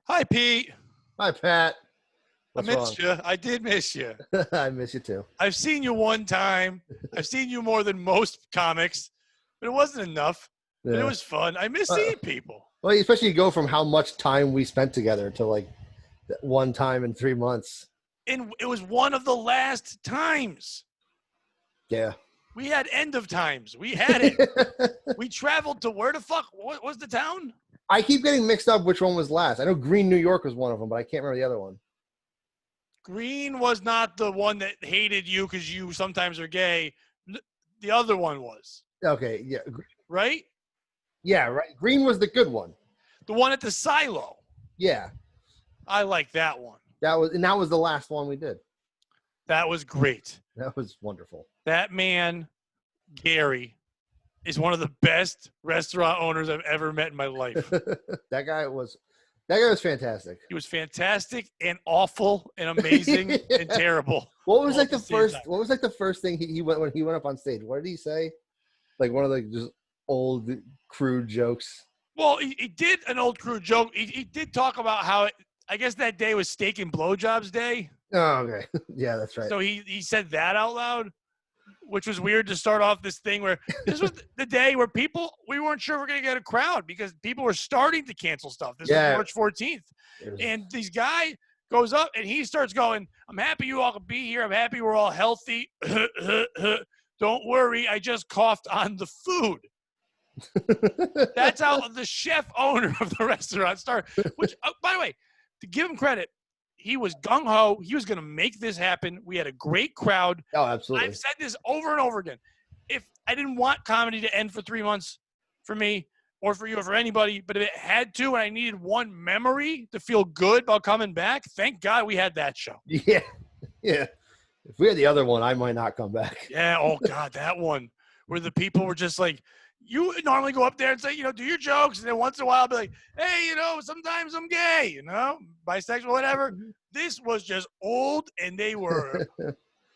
Hi, Pete. Hi, Pat. I What's missed wrong? you. I did miss you. I miss you too. I've seen you one time. I've seen you more than most comics, but it wasn't enough. But it Yeah. was fun. I miss Uh, seeing people. well, especially you go from how much time we spent together to like one time in 3 months. And it was one of the last times. Yeah. We had end of times. We had it. We traveled to where the fuck? What was the town? I keep getting mixed up which one was last. I know Green, New York was one of them, but I can't remember the other one. Green was not the one that hated you because you sometimes are gay. The other one was, Okay. Yeah. right? Yeah. Right. Green was the good one. The one at the silo. Yeah. I like that one. That was the last one we did. That was great. That was wonderful. That man, Gary, is one of the best restaurant owners I've ever met in my life. That guy was fantastic. He was fantastic and awful and amazing and terrible. What was all like at the same first? time. What was like the first thing he went when he went up on stage? What did he say? Like one of the just old crude jokes. Well, he did an old crew joke. He did talk about how I guess that day was steak and blowjobs day. Oh, okay. Yeah, that's right. So he said that out loud, which was weird to start off this thing where this was the day where we weren't sure we're going to get a crowd because people were starting to cancel stuff. This was March 14th. And this guy goes up and he starts going, I'm happy you all can be here. I'm happy we're all healthy. Don't worry. I just coughed on the food. That's how the chef owner of the restaurant started, which, by the way, to give him credit, he was gung-ho. He was going to make this happen. We had a great crowd. Oh, absolutely. I've said this over and over again. If I didn't want comedy to end for 3 months for me or for you or for anybody, but if it had to and I needed one memory to feel good about coming back, thank God we had that show. Yeah. Yeah. If we had the other one, I might not come back. Yeah. Oh, God, that one where the people were just like, you normally go up there and say, do your jokes. And then once in a while, I'll be like, hey, sometimes I'm gay, bisexual, whatever. This was just old. And they were,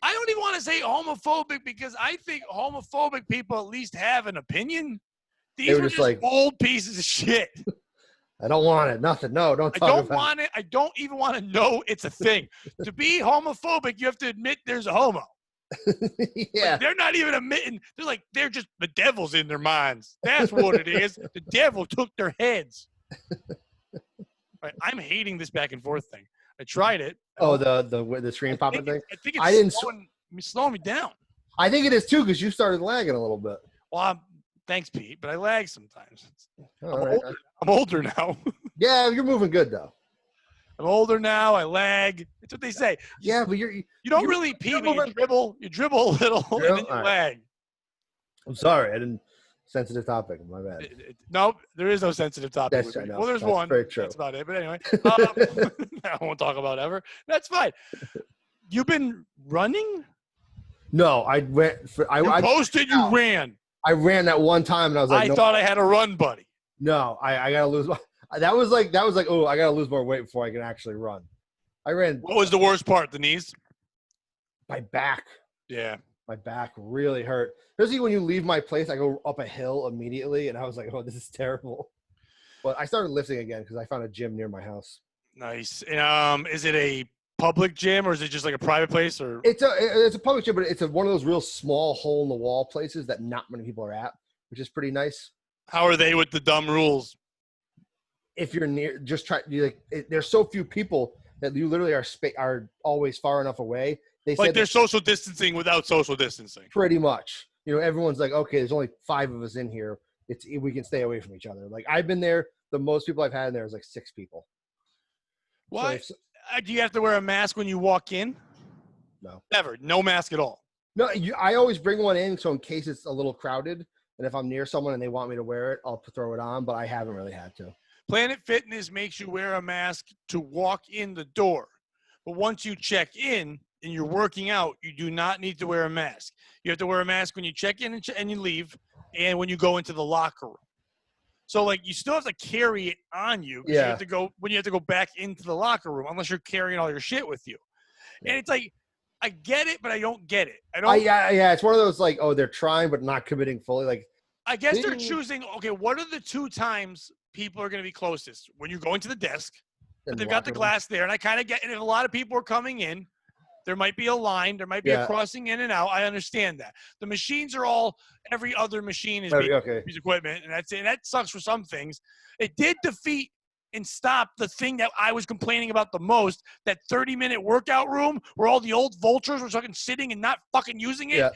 I don't even want to say homophobic because I think homophobic people at least have an opinion. These were just like old pieces of shit. I don't want it. Nothing. No, don't talk about it. I don't want it. I don't even want to know it's a thing. To be homophobic, you have to admit there's a homo. Yeah. Like they're not even admitting. They're just the devil's in their minds. That's what it is. The devil took their heads. Right, I'm hating this back and forth thing. I tried it. Oh, the screen popping thing? I think it's slowing me down. I think it is too because you started lagging a little bit. Well, thanks, Pete, but I lag sometimes. Right. I'm older now. Yeah, you're moving good though. I'm older now. I lag. That's what they say. Yeah, but you don't really pee, but you dribble a little, and then you lag. I'm sorry, I didn't. Sensitive topic. My bad. No, there is no sensitive topic. That's right. Well, there's one. Very true. That's about it. But anyway, I won't talk about ever. That's fine. You've been running? No, I went. I posted. You ran. I ran that one time, and I was like, I thought I had a run buddy. No, I gotta lose. That was like, oh, I gotta lose more weight before I can actually run. I ran. What was the worst part? The knees? My back. Yeah. My back really hurt. Especially when you leave my place, I go up a hill immediately, and I was like, oh, this is terrible. But I started lifting again because I found a gym near my house. Nice. Is it a public gym or is it just like a private place? Or it's a public gym, but it's one of those real small hole in the wall places that not many people are at, which is pretty nice. How are they with the dumb rules? If you're near, just try. There's so few people that you literally are always far enough away. They like they're social distancing without social distancing. Pretty much. Everyone's like, okay, there's only 5 of us in here. We can stay away from each other. Like I've been there. The most people I've had in there is like 6 people. Why? So do you have to wear a mask when you walk in? No. Never. No mask at all. No, I always bring one in so in case it's a little crowded. And if I'm near someone and they want me to wear it, I'll throw it on. But I haven't really had to. Planet Fitness makes you wear a mask to walk in the door. But once you check in and you're working out, you do not need to wear a mask. You have to wear a mask when you check in and you leave and when you go into the locker room. So, like, you still have to carry it on you. Yeah. You have to go back into the locker room unless you're carrying all your shit with you. Yeah. And it's like, I get it, but I don't get it. Yeah, it's one of those, like, oh, they're trying but not committing fully. Like, I guess they're choosing, okay, what are the 2 times people are going to be closest? When you're going to the desk But they've got the glass there, and I kind of get. And if a lot of people are coming in, there might be a line. There might be a crossing in and out. I understand that. The machines are all. Every other machine is piece of equipment, and that's it. And that sucks for some things. It did defeat and stop the thing that I was complaining about the most, that 30-minute workout room where all the old vultures were fucking sitting and not fucking using it. Yeah.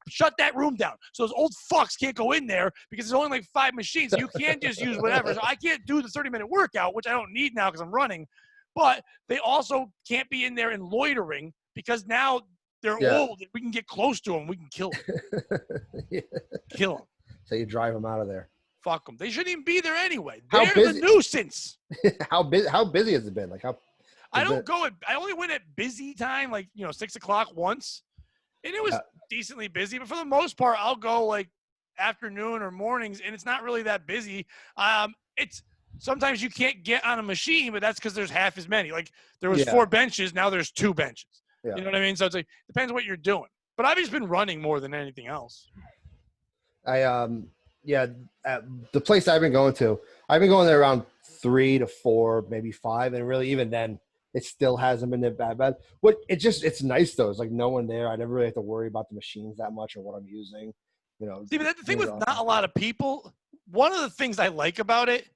Shut that room down. So those old fucks can't go in there because there's only like 5 machines. So you can't just use whatever. So I can't do the 30-minute workout, which I don't need now because I'm running. But they also can't be in there and loitering because now they're old. We can get close to them. We can kill them. Kill them. So you drive them out of there. Fuck them. They shouldn't even be there anyway. They're the nuisance. How busy has it been? Like how? I only went at busy time, like 6 o'clock once, and it was decently busy. But for the most part, I'll go like afternoon or mornings, and it's not really that busy. It's sometimes you can't get on a machine, but that's because there's half as many. Like there was 4 benches, now there's 2 benches. Yeah. You know what I mean? So it's like depends what you're doing. But I've just been running more than anything else. The place I've been going there around 3 to 4, maybe 5, and really even then, it still hasn't been that bad. It's nice though. It's like no one there. I never really have to worry about the machines that much or what I'm using. See, but that's the thing with not a lot of people. One of the things I like about it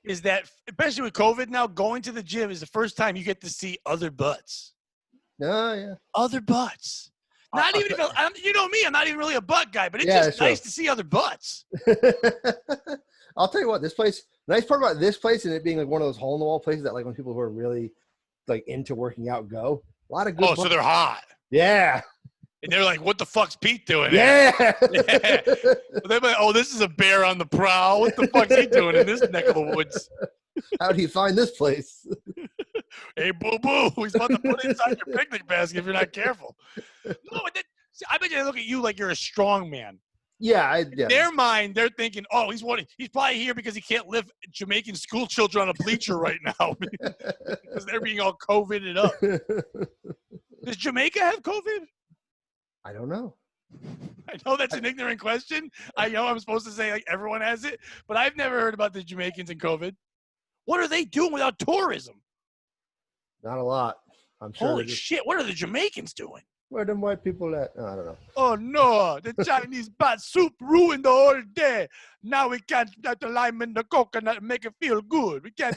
is that, especially with COVID now, going to the gym is the first time you get to see other butts. Oh yeah, other butts. Not even if you know me, I'm not even really a butt guy, but it's just nice to see other butts. I'll tell you what, this place. The nice part about this place and it being like one of those hole in the wall places that like when people who are really like into working out go. A lot of good. So they're hot. Yeah. And they're like, "What the fuck's Pete doing?" Yeah. They're like, "Oh, this is a bear on the prowl. What the fuck's he doing in this neck of the woods?" How do you find this place? Hey, boo-boo, he's about to put it inside your picnic basket if you're not careful. No, but I bet you they look at you like you're a strong man. Yeah. In their mind, they're thinking, oh, he's probably here because he can't lift Jamaican school children on a bleacher right now because they're being all COVIDed up. Does Jamaica have COVID? I don't know. I know that's an ignorant question. I know I'm supposed to say like everyone has it, but I've never heard about the Jamaicans and COVID. What are they doing without tourism? Not a lot. I'm sure. Holy shit! What are the Jamaicans doing? Where are them white people at? Oh, I don't know. Oh no! The Chinese bat soup ruined the whole day. Now we can't add the lime in the coconut and make it feel good. We can't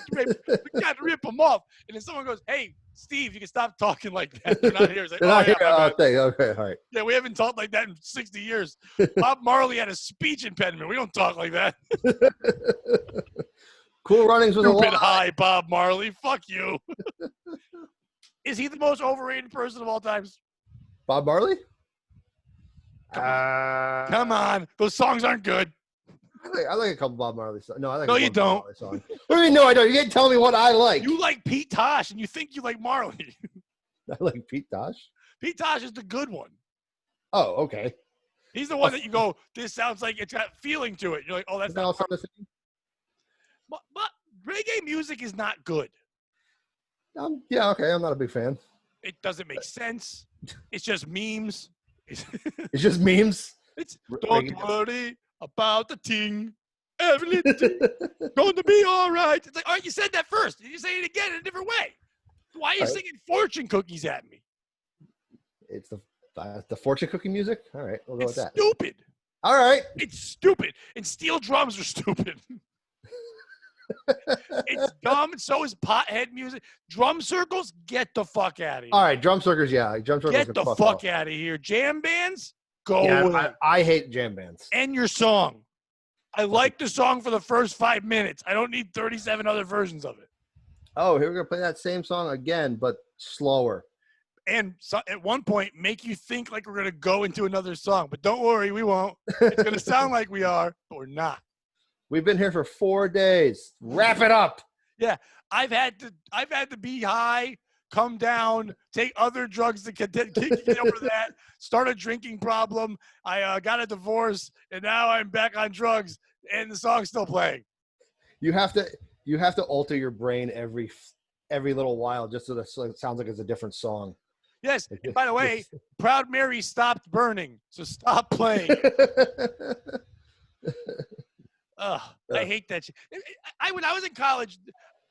rip them off. And then someone goes, "Hey, Steve, you can stop talking like that. They're not here." It's like, They're not here. Okay, all right. Yeah, we haven't talked like that in 60 years. Bob Marley had a speech impediment. We don't talk like that. Cool Runnings was a Stupid high, Bob Marley. Fuck you. Is he the most overrated person of all times? Bob Marley? Come on. Those songs aren't good. I like a couple Bob Marley songs. No, I like. No, you don't. What do you mean? No, I don't. You can't tell me what I like. You like Pete Tosh, and you think you like Marley. I like Pete Tosh. Pete Tosh is the good one. Oh, okay. He's the one that you go, this sounds like it's got feeling to it. You're like, oh, that's not. But reggae music is not good. Yeah, okay. I'm not a big fan. It doesn't make sense. It's just memes. It's just memes. It's don't worry about the thing. Everything going to be all right. It's like, all right, you said that first. You say it again in a different way. Why are you singing fortune cookies at me? It's the fortune cookie music. All right, we'll go with that. Stupid. All right. It's stupid. And steel drums are stupid. It's dumb, and so is pothead music. Drum circles, get the fuck out of here. All right, drum circles, yeah. Drum circles get the fuck out of here. Jam bands, go away. I hate jam bands. End your song. I like the song for the first 5 minutes. I don't need 37 other versions of it. Oh, here we're going to play that same song again, but slower. And so at one point, make you think like we're going to go into another song. But don't worry, we won't. It's going to sound like we are, but we're not. We've been here for 4 days. Wrap it up. Yeah, I've had to be high, come down, take other drugs to get over that, start a drinking problem. I got a divorce, and now I'm back on drugs, and the song's still playing. You have to alter your brain every little while just so that it sounds like it's a different song. Yes. And by the way, Proud Mary stopped burning, so stop playing. I hate that shit. When I was in college,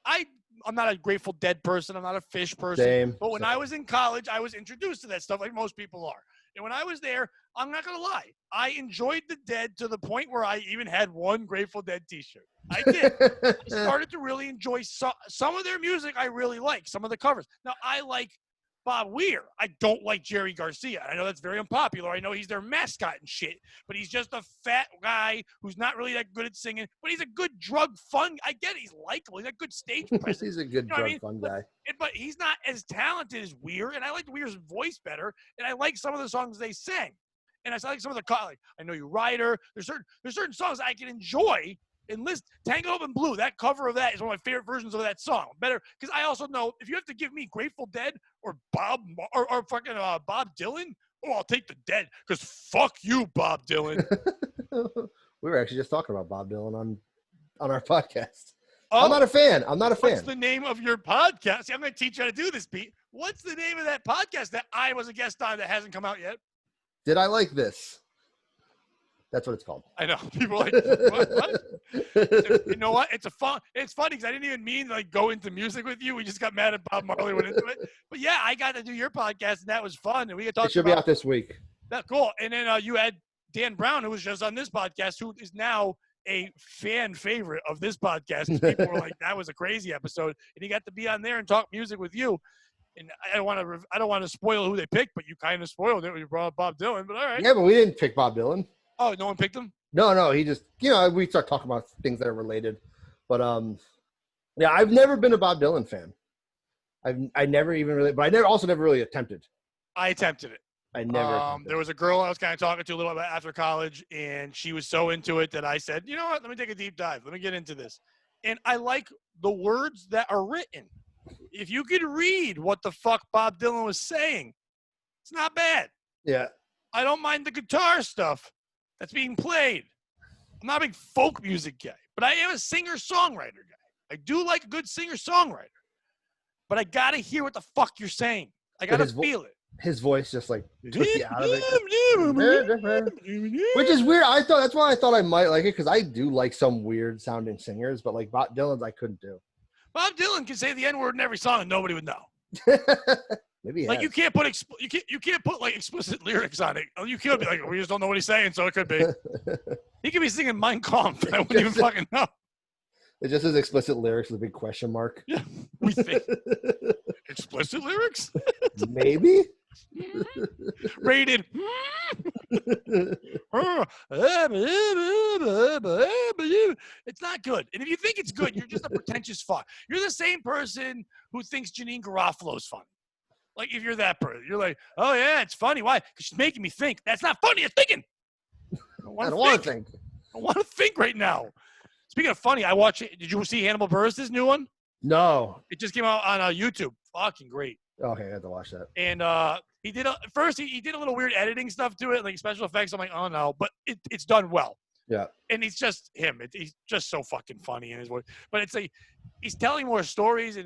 I not a Grateful Dead person. I'm not a Fish person. Same. But when I was in college, I was introduced to that stuff like most people are. And when I was there, I'm not going to lie. I enjoyed the Dead to the point where I even had one Grateful Dead t-shirt. I did. I started to really enjoy some of their music I really like, some of the covers. Now, I like Bob Weir. I don't like Jerry Garcia. I know that's very unpopular. I know he's their mascot and shit, but he's just a fat guy who's not really that good at singing, but he's a good drug fun. I get it. He's likable. He's a good stage presence. He's a good drug fun guy. But he's not as talented as Weir, and I like Weir's voice better, and I like some of the songs they sang. And I like some of the, like, I Know You Rider. There's certain songs I can enjoy and list. Tango Up in Blue, that cover of that is one of my favorite versions of that song. Better, because I also know if you have to give me Grateful Dead or Bob Dylan, I'll take the Dead, because fuck you, Bob Dylan. We were actually just talking about Bob Dylan on our podcast. I'm not a fan. What's the name of your podcast? See, I'm going to teach you how to do this, Pete. What's the name of that podcast that I was a guest on that hasn't come out yet? Did I Like This? That's what it's called. I know. People are like, what? You know what? It's funny because I didn't even mean to go into music with you. We just got mad at Bob Marley went into it. But yeah, I got to do your podcast, and that was fun. And we could talk. It should be out this week. That's cool. And then you had Dan Brown, who was just on this podcast, who is now a fan favorite of this podcast. People were like, that was a crazy episode. And he got to be on there and talk music with you. And I don't want to spoil who they picked, but you kind of spoiled it when you brought up Bob Dylan. But all right. Yeah, but we didn't pick Bob Dylan. Oh, no one picked him? No. He just, we start talking about things that are related. But yeah, I've never been a Bob Dylan fan. I never even really, but I never really attempted. I attempted it. I never. There was a girl I was kind of talking to a little bit after college, and she was so into it that I said, you know what? Let me take a deep dive. Let me get into this. And I like the words that are written. If you could read what the fuck Bob Dylan was saying, it's not bad. Yeah. I don't mind the guitar stuff that's being played. I'm not a big folk music guy, but I am a singer-songwriter guy. I do like a good singer-songwriter. But I got to hear what the fuck you're saying. I got to feel it. His voice just took you out of it. Which is weird. That's why I thought I might like it, because I do like some weird sounding singers, but like Bob Dylan's I couldn't do. Bob Dylan can say the N-word in every song and nobody would know. Maybe you can't put like explicit lyrics on it. You could be like, we just don't know what he's saying, so it could be. He could be singing Mein Kampf, and I wouldn't even fucking know. It just says explicit lyrics with a big question mark. Yeah, we think explicit lyrics. Maybe. Rated. It's not good. And if you think it's good, you're just a pretentious fuck. You're the same person who thinks Janine Garofalo's funny. Like, if you're that person, you're like, oh yeah, it's funny. Why? Because she's making me think. That's not funny. It's thinking. I don't want to think. I want to think right now. Speaking of funny, I watched it. Did you see Hannibal Buress' new one? No. It just came out on YouTube. Fucking great. Okay, I have to watch that. And he did he did a little weird editing stuff to it, like special effects. I'm like, oh no, but it's done well. Yeah. And it's just him. He's just so fucking funny in his voice. But it's like he's telling more stories,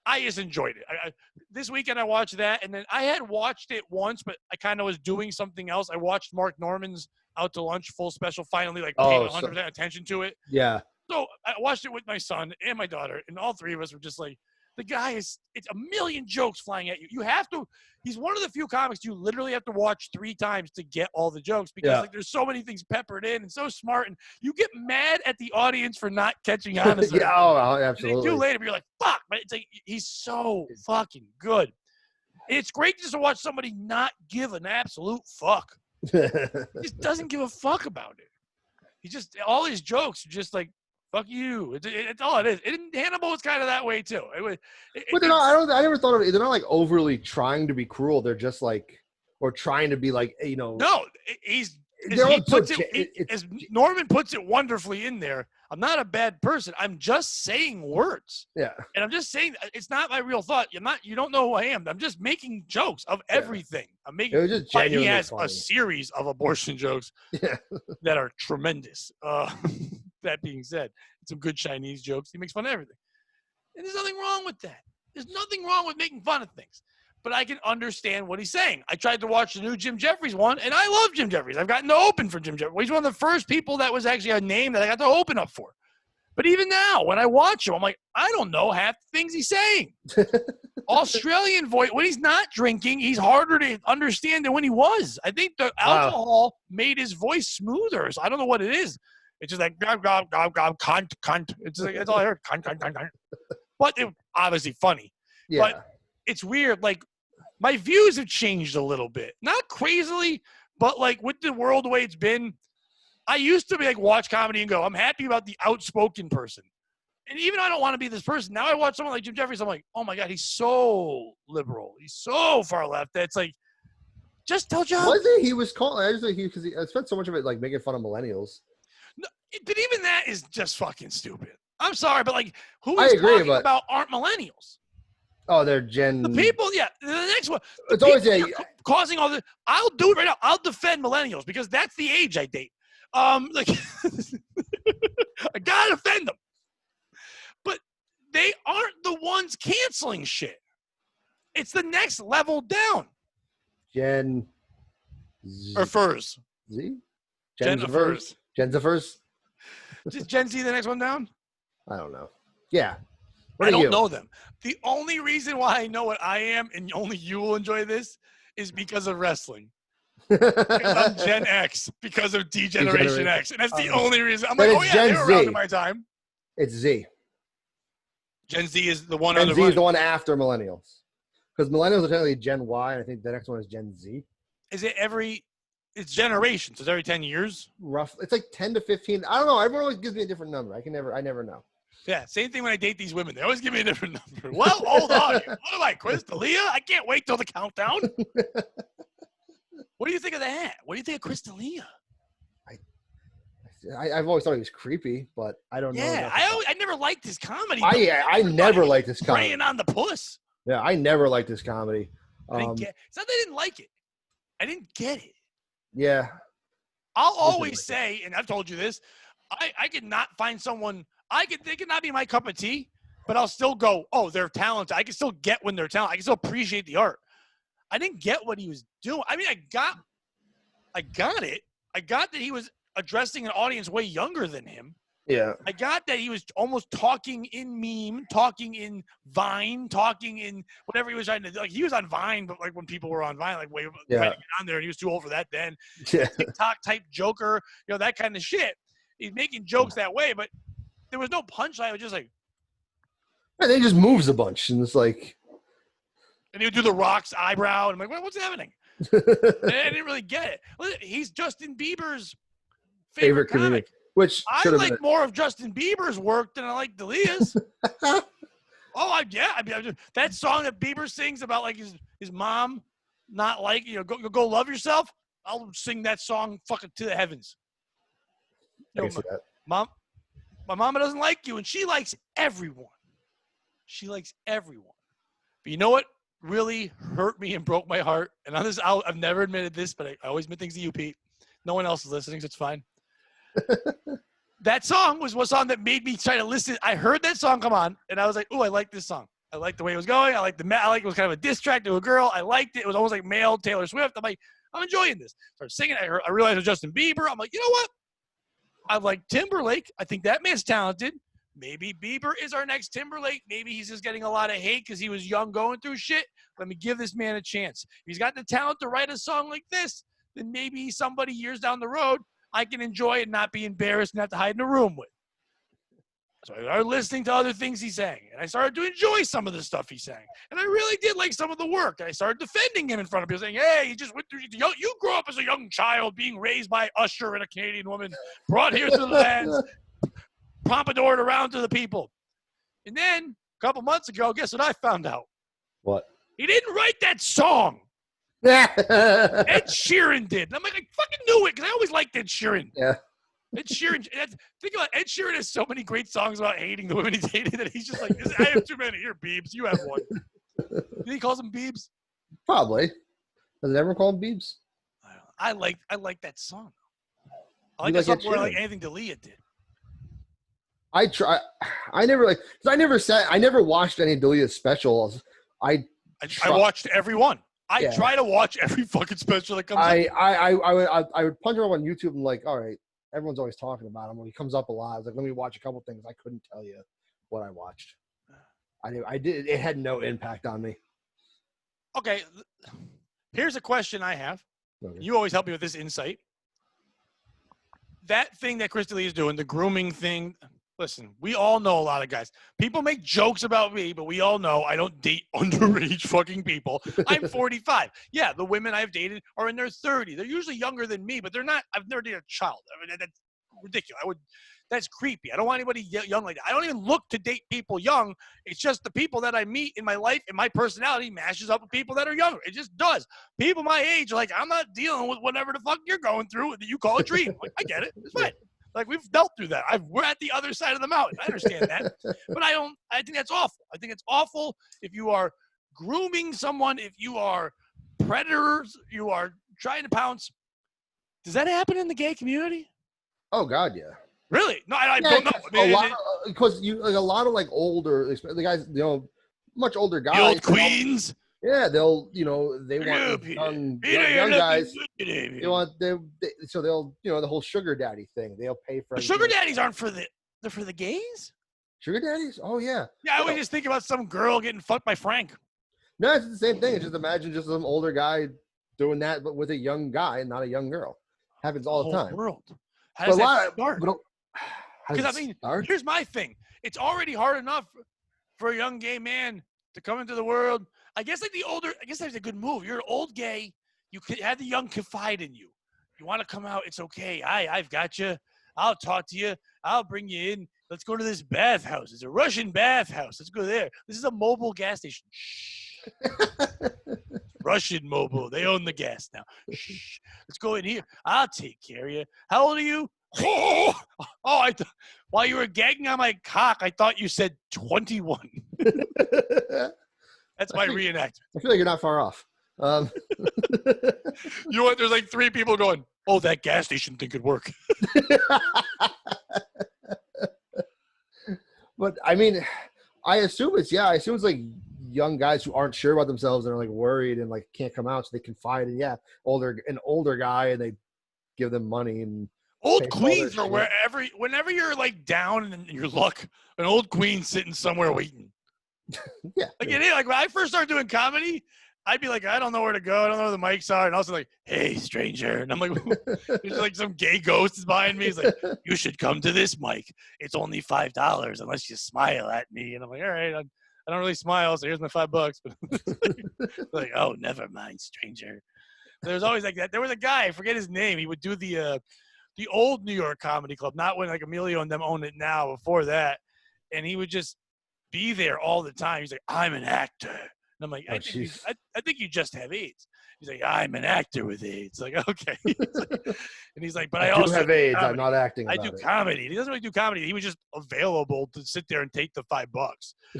I just enjoyed it. This weekend I watched that, and then I had watched it once, but I kind of was doing something else. I watched Mark Norman's Out to Lunch full special. Finally, paid 100% attention to it. Yeah. So I watched it with my son and my daughter, and all three of us were just like, the guy it's a million jokes flying at you. You have to. He's one of the few comics you literally have to watch 3 times to get all the jokes, because there's so many things peppered in and so smart, and you get mad at the audience for not catching on to something. Absolutely. And 2 later, but you're like, fuck, but it's like he's so fucking good. It's great just to watch somebody not give an absolute fuck. He just doesn't give a fuck about it. He just all his jokes are just like, fuck you. It's all it is. Hannibal was kind of that way too. But I never thought of it. They're not like overly trying to be cruel. They're just like, or trying to be like, No, as Norman puts it wonderfully in there. I'm not a bad person. I'm just saying words. Yeah. And I'm just saying it's not my real thought. You don't know who I am. I'm just making jokes of everything. I'm making. It was just genuinely he has funny. A series of abortion jokes that are tremendous. That being said, some good Chinese jokes. He makes fun of everything. And there's nothing wrong with that. There's nothing wrong with making fun of things. But I can understand what he's saying. I tried to watch the new Jim Jeffries one, and I love Jim Jeffries. I've gotten to open for Jim Jeffries. He's one of the first people that was actually a name that I got to open up for. But even now, when I watch him, I'm like, I don't know half the things he's saying. Australian voice, when he's not drinking, he's harder to understand than when he was. I think the alcohol made his voice smoother. So I don't know what it is. It's just like, gob, gob, gob, gob, cunt, cunt. It's like, that's all I heard, cunt, cunt, cunt, cunt. But it, obviously funny. Yeah. But it's weird. Like, my views have changed a little bit. Not crazily, but like with the world the way it's been, I used to be like watch comedy and go, I'm happy about the outspoken person. And even though I don't want to be this person, now I watch someone like Jim Jeffries, I'm like, oh my God, he's so liberal. He's so far left that it's like, just tell John. Was it? He was calling. I just think because he spent so much of it like making fun of millennials. No, but even that is just fucking stupid. I'm sorry, but like, who is talking about aren't millennials? Oh, they're Gen. The people, yeah. The next one. It's always causing all this. I'll do it right now. I'll defend millennials because that's the age I date. Like, I gotta defend them. But they aren't the ones canceling shit. It's the next level down. Gen Z. Or Furs. Z? Gen Furs. Gen Zers. Is Gen Z the next one down? I don't know. Yeah. I don't know them. The only reason why I know what I am, and only you will enjoy this, is because of wrestling. Because I'm Gen X, because of D-Generation X. And that's the only reason. I'm like, oh yeah, they were around in my time. It's Z. Gen Z is the one. Gen Z is the one after millennials. Because millennials are technically Gen Y, and I think the next one is Gen Z. Is it it's generations. It's every 10 years? Roughly. It's like 10 to 15. I don't know. Everyone always gives me a different number. I never know. Yeah, same thing when I date these women. They always give me a different number. Well, hold on. What am I, Chris D'Elia? I can't wait till the countdown. What do you think of that? What do you think of Chris D'Elia? I've always thought he was creepy, but I don't know. Yeah, I never liked his comedy. I never liked his comedy. Preying on the puss. Yeah, I never liked his comedy. It's not that I didn't like it. I didn't get it. Yeah. I'll always say, and I've told you this, I could not find someone – they could not be my cup of tea, but I'll still go, oh, they're talented. I can still get when they're talented. I can still appreciate the art. I didn't get what he was doing. I mean, I got it. I got that he was addressing an audience way younger than him. Yeah. I got that he was almost talking in meme, talking in Vine, talking in whatever he was trying to do. Like, he was on Vine, but like when people were on Vine, like way trying to get on there, and he was too old for that then. Yeah. TikTok type joker, that kind of shit. He's making jokes that way, but there was no punchline. It was just like, and he just moves a bunch, and it's like, and he would do the Rock's eyebrow, and I'm like, what's happening? I didn't really get it. He's Justin Bieber's favorite comic, which I like more of Justin Bieber's work than I like D'Elia's. That song that Bieber sings about like his mom not like go love yourself. I'll sing that song fucking to the heavens. Mom. My mama doesn't like you, and she likes everyone. She likes everyone. But you know what really hurt me and broke my heart? And on this, I've never admitted this, but I always admit things to you, Pete. No one else is listening, so it's fine. That song was one song that made me try to listen. I heard that song come on, and I was like, "Oh, I like this song. I like the way it was going. I like it was kind of a diss track to a girl. I liked it. It was almost like male Taylor Swift. I'm like, I'm enjoying this." Started singing. I realized it was Justin Bieber. I'm like, you know what? I like Timberlake. I think that man's talented. Maybe Bieber is our next Timberlake. Maybe he's just getting a lot of hate because he was young going through shit. Let me give this man a chance. If he's got the talent to write a song like this, then maybe somebody years down the road I can enjoy and not be embarrassed and have to hide in a room with. So I started listening to other things he sang, and I started to enjoy some of the stuff he sang. And I really did like some of the work. And I started defending him in front of people, saying, hey, he just went through – you grew up as a young child being raised by Usher and a Canadian woman, brought here to the lands, pompadoured around to the people. And then a couple months ago, guess what I found out? What? He didn't write that song. Ed Sheeran did. And I'm like, I fucking knew it because I always liked Ed Sheeran. Yeah. Ed Sheeran, think about it, Ed Sheeran has so many great songs about hating the women he dated that he's just like, I have too many. Here, Biebs, you have one. Did he call them Biebs? Probably. Does it ever call them Biebs? I like that song. I like that song more like anything D'Elia did. I never watched any of D'Elia's specials. I watched every one. I try to watch every fucking special that comes out. I would punch her up on YouTube and like, all right, everyone's always talking about him. When he comes up a lot, I was like, let me watch a couple things. I couldn't tell you what I watched. I did. It had no impact on me. Okay. Here's a question I have. Okay. You always help me with this insight. That thing that Krista Lee is doing, the grooming thing. Listen, we all know a lot of guys. People make jokes about me, but we all know I don't date underage fucking people. I'm 45. Yeah, the women I've dated are in their 30s. They're usually younger than me, but they're not. I've never dated a child. I mean, that's ridiculous. That's creepy. I don't want anybody young like that. I don't even look to date people young. It's just the people that I meet in my life and my personality matches up with people that are younger. It just does. People my age are like, I'm not dealing with whatever the fuck you're going through that you call a dream. Like, I get it. It's fine. Like, we've dealt through that. We're at the other side of the mountain. I understand that. But I think that's awful. I think it's awful if you are grooming someone, if you are predators, you are trying to pounce. Does that happen in the gay community? Oh, God, yeah. Really? No, I don't know. I mean, because a lot of like older, the guys, much older guys. The old queens. Yeah, they want young guys. So they'll the whole sugar daddy thing. They'll pay for. Sugar daddies aren't for they're for the gays. Sugar daddies? Oh yeah. Yeah, I always just think about some girl getting fucked by Frank. No, it's the same thing. It's just imagine just some older guy doing that, but with a young guy, not a young girl. Happens all the time. World. How does that start? Because I mean, start? Here's my thing. It's already hard enough for a young gay man to come into the world. I guess that's a good move. You're an old gay. You could have the young confide in you. You want to come out? It's okay. I've got you. I'll talk to you. I'll bring you in. Let's go to this bathhouse. It's a Russian bathhouse. Let's go there. This is a mobile gas station. Shh. Russian mobile. They own the gas now. Shh. Let's go in here. I'll take care of you. How old are you? While you were gagging on my cock, I thought you said 21. That's my reenactment. I feel like you're not far off. You know what? There's like 3 people going, oh, that gas station thing could work. But I mean, I assume it's like young guys who aren't sure about themselves and are like worried and like can't come out, so they confide in an older guy, and they give them money. And old queens are whenever you're like down in your luck, an old queen sitting somewhere waiting. Yeah. Like when I first started doing comedy, I'd be like, I don't know where to go. I don't know where the mics are. And also like, hey, stranger. And I'm like, there's like some gay ghost is behind me. He's like, you should come to this mic. It's only $5 unless you smile at me. And I'm like, all right, I don't really smile, so here's my $5. But like, oh, never mind, stranger. There's always like that. There was a guy, I forget his name. He would do the old New York Comedy Club, not when like Emilio and them own it now, before that. And he would just be there all the time. He's like, I'm an actor. And I'm like, I think you just have AIDS. He's like, I'm an actor with AIDS. Like, okay. And he's like, but I also have AIDS. I'm not acting. I do comedy. He doesn't really do comedy. He was just available to sit there and take the $5.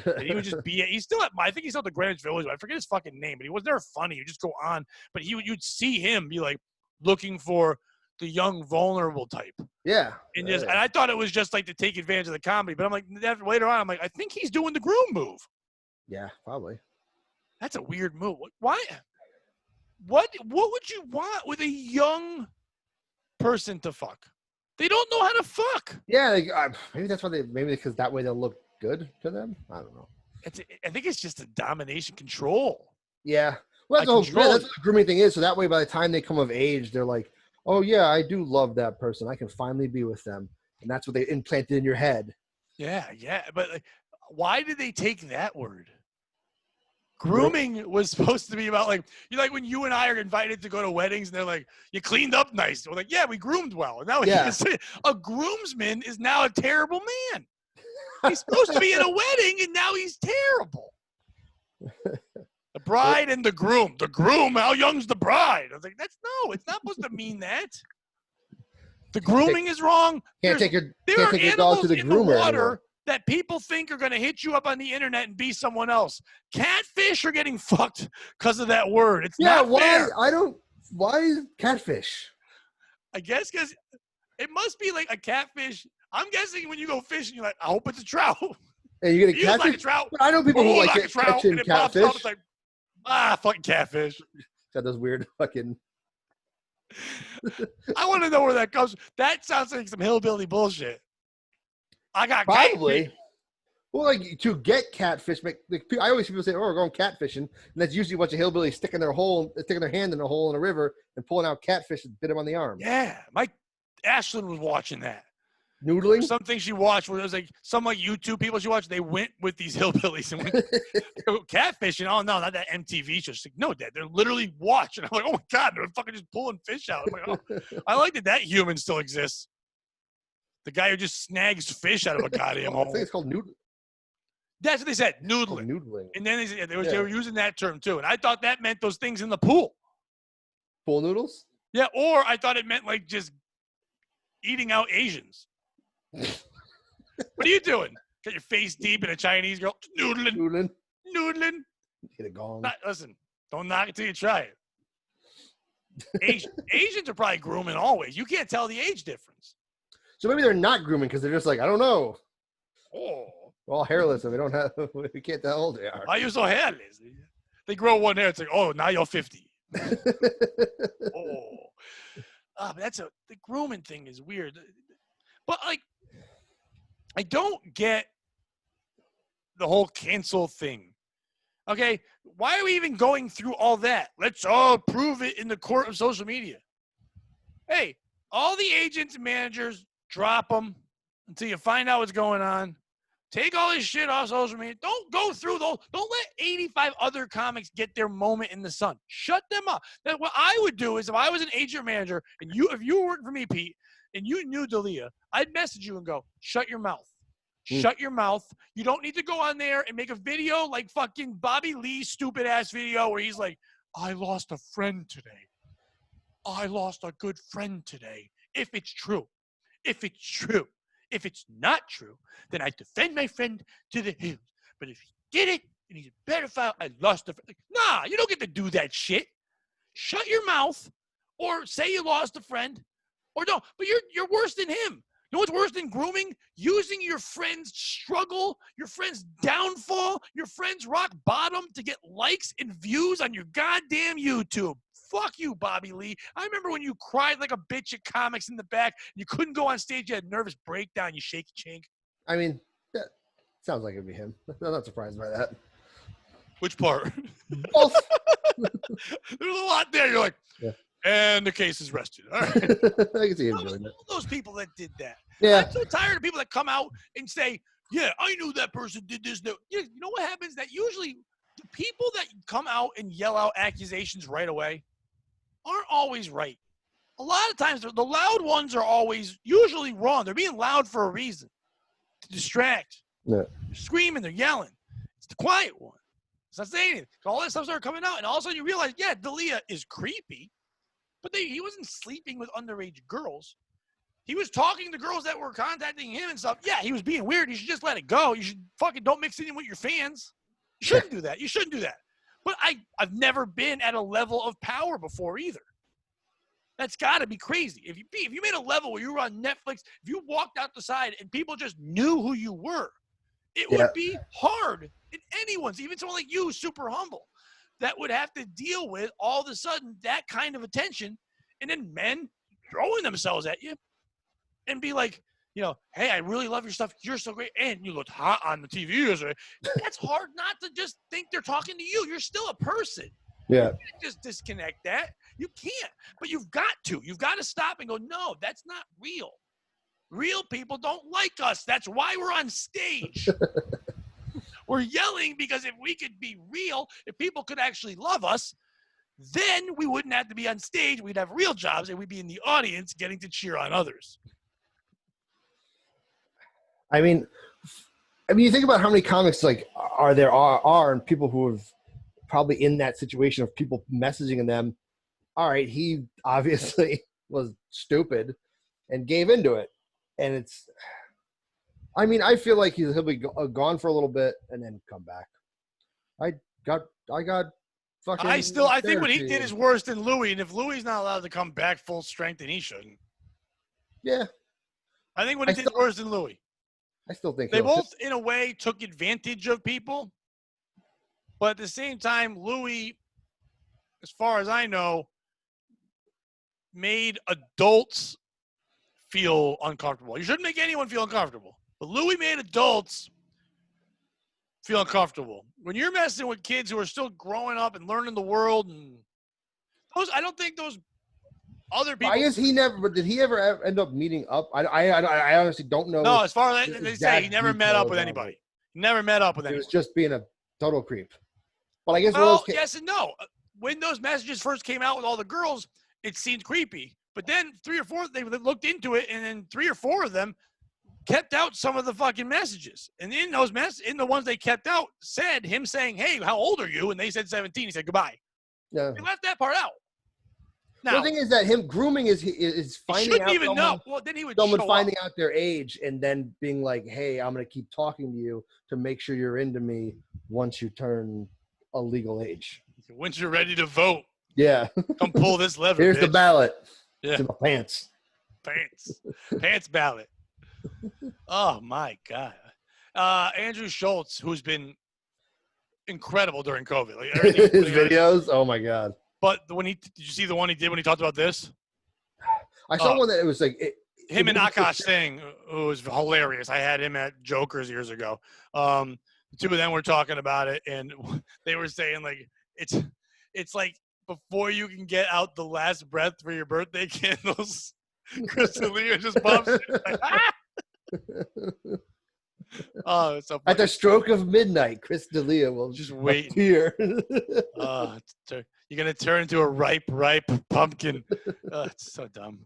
And he would just be. He's still at. I think he's still at the Greenwich Village. I forget his fucking name, but he was never funny. He'd just go on. But you'd see him be like looking for the young, vulnerable type. Yeah. And I thought it was just like to take advantage of the comedy. But I'm like, later on, I'm like, I think he's doing the groom move. Yeah, probably. That's a weird move. Why? What would you want with a young person to fuck? They don't know how to fuck. Yeah, maybe that's why because that way they'll look good to them. I don't know. I think it's just a domination control. Yeah. Well, that's what the grooming thing is. So that way, by the time they come of age, they're like, oh, yeah, I do love that person. I can finally be with them. And that's what they implanted in your head. Yeah. But why did they take that word? Grooming was supposed to be about like when you and I are invited to go to weddings and they're like, you cleaned up nice. We're like, yeah, we groomed well. And now a groomsman is now a terrible man. He's supposed to be in a wedding and now he's terrible. The bride and the groom. The groom, how young's the bride? I was like, it's not supposed to mean that. The grooming is wrong. Can't take your dog to the groomer anymore. That people think are going to hit you up on the internet and be someone else. Catfish are getting fucked because of that word. It's not fair. Why catfish? I guess because it must be like a catfish. I'm guessing when you go fishing, you're like, I hope it's a trout. And you're going to catfish? Like a trout. But I know people who like catching catfish. It's like, fucking catfish. Got those weird fucking I want to know where that comes. That sounds like some hillbilly bullshit. I got Probably. catfish. Well, like to get catfish, I always people say, "Oh, we're going catfishing," and that's usually a bunch of hillbillies sticking their hand in a hole in a river and pulling out catfish and bit them on the arm. Yeah, Mike Ashlyn was watching that. Noodling. Something she watched where it was like some like YouTube people she watched. They went with these hillbillies and went catfishing. Oh no, not that MTV show. She's like, no, Dad, they're literally watching. I'm like, oh my god, they're fucking just pulling fish out. I'm like, oh, I like that human still exists. The guy who just snags fish out of a goddamn hole. I think it's called noodling. That's what they said, noodling. Noodling. And then they were using that term too, and I thought that meant those things in the pool. Pool noodles. Yeah, or I thought it meant like just eating out Asians. What are you doing? Got your face deep in a Chinese girl. Noodling. Get it gone. Listen, don't knock it till you try it. Asians are probably grooming always. You can't tell the age difference. So maybe they're not grooming because they're just like, I don't know. Oh. We're all hairless and we can't tell how old they are. Why are you so hairless? They grow one hair. It's like, oh, now you're 50. Oh. But the grooming thing is weird. But like, I don't get the whole cancel thing. Okay, why are we even going through all that? Let's all prove it in the court of social media. Hey, all the agents and managers, drop them until you find out what's going on. Take all this shit off social media. Don't go through those. Don't let 85 other comics get their moment in the sun. Shut them up. Now, what I would do is if I was an agent or manager and if you were working for me, Pete, and you knew Dalia, I'd message you and go, shut your mouth. Shut your mouth. You don't need to go on there and make a video like fucking Bobby Lee's stupid ass video where he's like, I lost a friend today. I lost a good friend today. If it's true. If it's true. If it's not true, then I defend my friend to the hills. But if he did it and he's a pedophile, I lost a friend. Like, nah, you don't get to do that shit. Shut your mouth or say you lost a friend or no. But you're worse than him. You know what's worse than grooming? Using your friend's struggle, your friend's downfall, your friend's rock bottom to get likes and views on your goddamn YouTube. Fuck you, Bobby Lee. I remember when you cried like a bitch at comics in the back. You couldn't go on stage. You had a nervous breakdown. You shaky chink. I mean, that sounds like it'd be him. I'm not surprised by that. Which part? Both. There's a lot there. You're like, yeah. And the case is rested. All right. I can see him doing that. All those people that did that. Yeah. I'm so tired of people that come out and say, yeah, I knew that person did this. You know what happens? That usually the people that come out and yell out accusations right away aren't always right. A lot of times, the loud ones are usually wrong. They're being loud for a reason. To distract. Yeah. They're screaming. They're yelling. It's the quiet one. It's not saying anything. All that stuff started coming out, and all of a sudden you realize, yeah, Dalia is creepy, but he wasn't sleeping with underage girls. He was talking to girls that were contacting him and stuff. Yeah, he was being weird. You should just let it go. You should fucking don't mix it in with your fans. You shouldn't do that. You shouldn't do that. But I've never been at a level of power before either. That's got to be crazy. If you made a level where you were on Netflix, if you walked out the side and people just knew who you were, it would be hard. And anyone's, even someone like you, super humble, that would have to deal with all of a sudden that kind of attention, and then men throwing themselves at you and be like, you know, hey, I really love your stuff. You're so great. And you looked hot on the TV yesterday. That's hard not to just think they're talking to you. You're still a person. Yeah. You can't just disconnect that. You can't. But you've got to. You've got to stop and go, no, that's not real. Real people don't like us. That's why we're on stage. We're yelling because if we could be real, if people could actually love us, then we wouldn't have to be on stage. We'd have real jobs, and we'd be in the audience getting to cheer on others. I mean, you think about how many comics like are and people who have probably in that situation of people messaging them. All right, he obviously was stupid and gave into it, and it's. I mean, I feel like he'll be gone for a little bit and then come back. I got fucking. I think what he did is worse than Louis, and if Louis not allowed to come back full strength, then he shouldn't. Yeah, I think what he did is worse than Louis. I still think they both, in a way, took advantage of people, but at the same time, Louis, as far as I know, made adults feel uncomfortable. You shouldn't make anyone feel uncomfortable. But Louis made adults feel uncomfortable. When you're messing with kids who are still growing up and learning the world, and I don't think those other people. I guess he never. But did he ever end up meeting up? I honestly don't know. No, as far as they say, he never met up with anybody. He never met up with anyone. He was just being a total creep. But I guess yes and no. When those messages first came out with all the girls, it seemed creepy. But then 3 or 4, they looked into it, and then 3 or 4 of them kept out some of the fucking messages. And in those in the ones they kept out, said him saying, "Hey, how old are you?" And they said 17. He said goodbye. Yeah. They left that part out. Now, the thing is that him grooming is finding shouldn't out even know. Well, then he would someone finding out their age and then being like, "Hey, I'm going to keep talking to you to make sure you're into me once you turn a legal age. Once you're ready to vote, yeah, come pull this lever. Here's bitch. The ballot. Yeah, it's in my pants ballot." Oh my God, Andrew Schultz, who's been incredible during COVID, like his videos. Oh my God. But did you see the one he did when he talked about this? I saw one that it was like him and Akash Singh, who was hilarious. I had him at Joker's years ago. The two of them were talking about it, and they were saying like it's like before you can get out the last breath for your birthday candles, Chris D'Elia just bumps it. Like, ah! Oh, it's so funny. At the stroke of midnight, Chris D'Elia will just wait here. You're gonna turn into a ripe pumpkin. It's so dumb.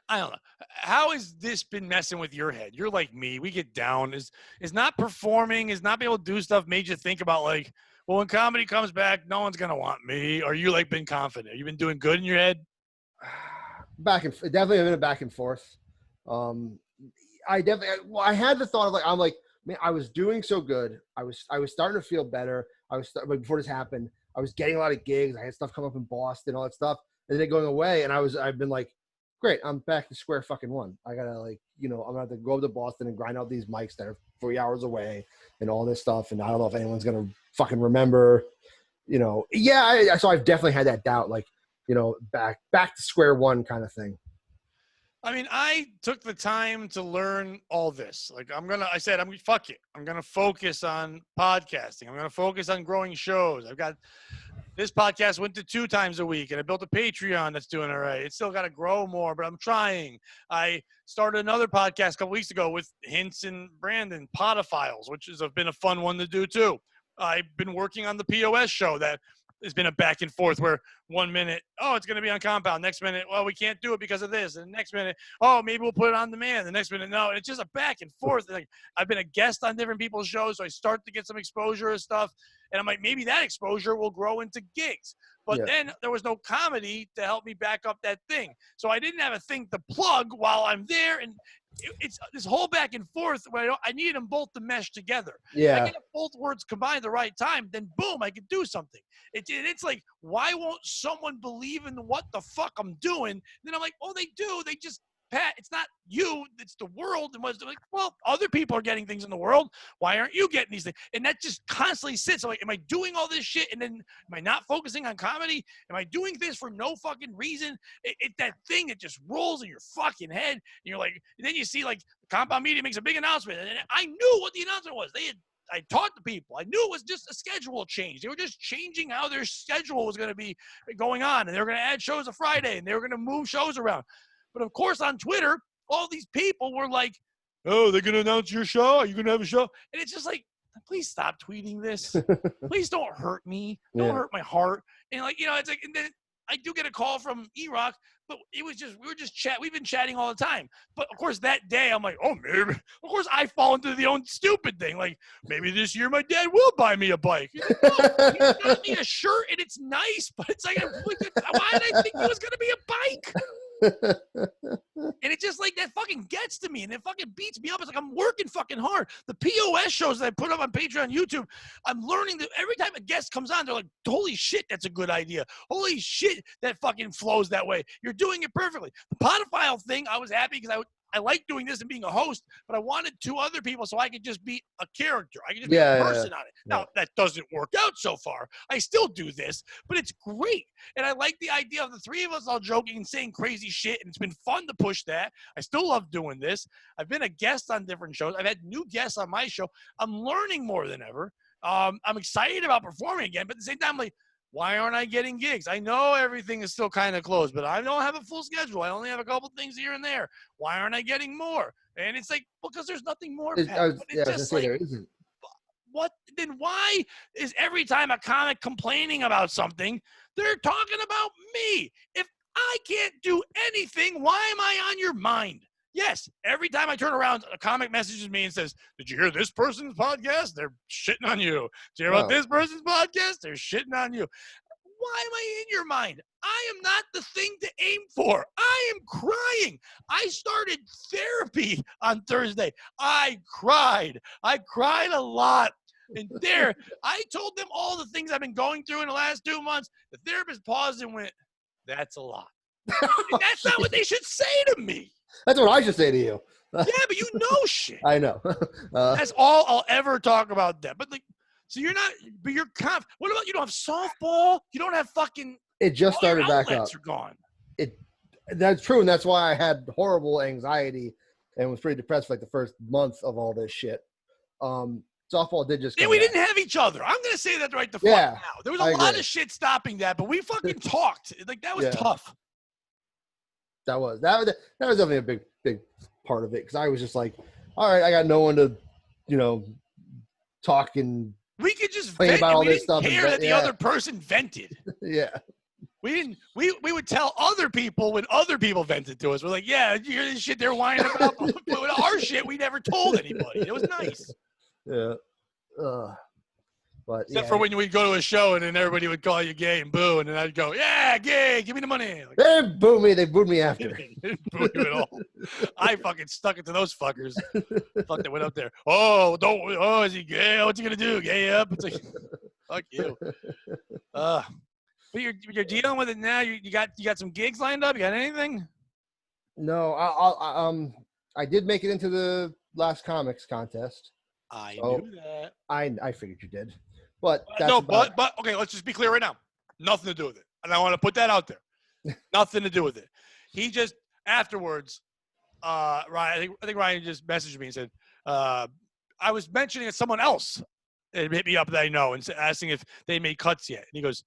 I don't know. How has this been messing with your head? You're like me. We get down. Is not performing, is not being able to do stuff made you think about like, well, when comedy comes back, no one's gonna want me. Or you like been confident? You've been doing good in your head? Definitely been a back and forth. I had the thought of man, I was doing so good. I was starting to feel better. Before this happened, I was getting a lot of gigs. I had stuff come up in Boston, all that stuff, and then it going away. And I've been like, great, I'm back to square fucking one. I gotta I'm gonna have to go up to Boston and grind out these mics that are 3 hours away and all this stuff. And I don't know if anyone's gonna fucking remember. So I've definitely had that doubt, back to square one kind of thing. I mean, I took the time to learn all this. Like, fuck it. I'm going to focus on podcasting. I'm going to focus on growing shows. I've got this podcast went to 2 times a week, and I built a Patreon that's doing all right. It's still got to grow more, but I'm trying. I started another podcast a couple weeks ago with Hints and Brandon, Podophiles, which has been a fun one to do too. I've been working on the POS show that has been a back and forth where 1 minute, oh, it's going to be on Compound. Next minute, well, we can't do it because of this. And the next minute, oh, maybe we'll put it on demand. The next minute, no. It's just a back and forth. Like, I've been a guest on different people's shows, so I start to get some exposure and stuff. And I'm like, maybe that exposure will grow into gigs. But then there was no comedy to help me back up that thing. So I didn't have a thing to plug while I'm there. And it's this whole back and forth where I needed them both to mesh together. Yeah. If I get both words combined at the right time, then boom, I could do something. It's like, why won't someone believe in what the fuck I'm doing? And then I'm like, oh, they do. They just, Pat, it's not you, it's the world. And was like, well, other people are getting things in the world. Why aren't you getting these things? And that just constantly sits. I'm like, am I doing all this shit? And then am I not focusing on comedy? Am I doing this for no fucking reason? It's that thing that just rolls in your fucking head. And you're like, and then you see like Compound Media makes a big announcement. And I knew what the announcement was. I talked to people. I knew it was just a schedule change. They were just changing how their schedule was going to be going on. And they were going to add shows on Friday. And they were going to move shows around. But, of course, on Twitter, all these people were like, oh, they're going to announce your show? Are you going to have a show? And it's just like, please stop tweeting this. Please don't hurt me. Don't hurt my heart. And, it's like, and then I do get a call from E-Rock, but we've been chatting all the time. But, of course, that day, I'm like, oh, maybe. Of course, I fall into the own stupid thing. Like, maybe this year my dad will buy me a bike. He got me a shirt, and it's nice. But it's like, why did I think it was going to be a bike? And it's just like that fucking gets to me and it fucking beats me up. It's like I'm working fucking hard. The POS shows that I put up on Patreon, YouTube, I'm learning that every time a guest comes on, they're like, holy shit, that's a good idea. Holy shit, that fucking flows that way. You're doing it perfectly. The Podophile thing, I was happy because I like doing this and being a host, but I wanted 2 other people so I could just be a character. I could just be a person on it. Now, that doesn't work out so far. I still do this, but it's great. And I like the idea of the 3 of us all joking and saying crazy shit, and it's been fun to push that. I still love doing this. I've been a guest on different shows. I've had new guests on my show. I'm learning more than ever. I'm excited about performing again, but at the same time, like, why aren't I getting gigs? I know everything is still kind of closed, but I don't have a full schedule. I only have a couple things here and there. Why aren't I getting more? And it's like, because there's nothing more. There isn't. What? Then why is every time a comic complaining about something, they're talking about me? If I can't do anything, why am I on your mind? Yes, every time I turn around, a comic messages me and says, did you hear this person's podcast? They're shitting on you. Did you hear about this person's podcast? They're shitting on you. Why am I in your mind? I am not the thing to aim for. I am crying. I started therapy on Thursday. I cried a lot. And there, I told them all the things I've been going through in the last 2 months. The therapist paused and went, that's a lot. And that's not what they should say to me. That's what I should say to you. Yeah, but you know shit. I know. That's all I'll ever talk about that. But like, so you're not, but you're what about, you don't have softball? You don't have fucking. It just started back up. Are gone. That's true. And that's why I had horrible anxiety and was pretty depressed for like the first month of all this shit. Softball did just. Yeah, we didn't have each other. I'm going to say that right the fuck now. There was a lot of shit stopping that, but we fucking talked. Like, that was tough. That was definitely a big part of it, because I was just like, all right, I got no one to, talk and we could just vent about all we this didn't stuff. Care that the other person vented. Yeah, we didn't. We would tell other people when other people vented to us. We're like, yeah, you hear this shit they're whining about, but with our shit we never told anybody. It was nice. Yeah. But except for when we'd go to a show and then everybody would call you gay and boo, and then I'd go, yeah, gay, give me the money. Like, they didn't boo me. They booed me after. They didn't boo you at all. I fucking stuck it to those fuckers. Fuck, they went up there. Oh, is he gay? What's he gonna do? Gay up? It's like, fuck you. But you're dealing with it now. You got some gigs lined up. You got anything? No, I did make it into the last comics contest. I knew that. I figured you did. But but okay, let's just be clear right now. Nothing to do with it. And I want to put that out there. Nothing to do with it. He just afterwards, Ryan, I think Ryan just messaged me and said, I was mentioning it someone else. It hit me up that I know and asking if they made cuts yet. And he goes,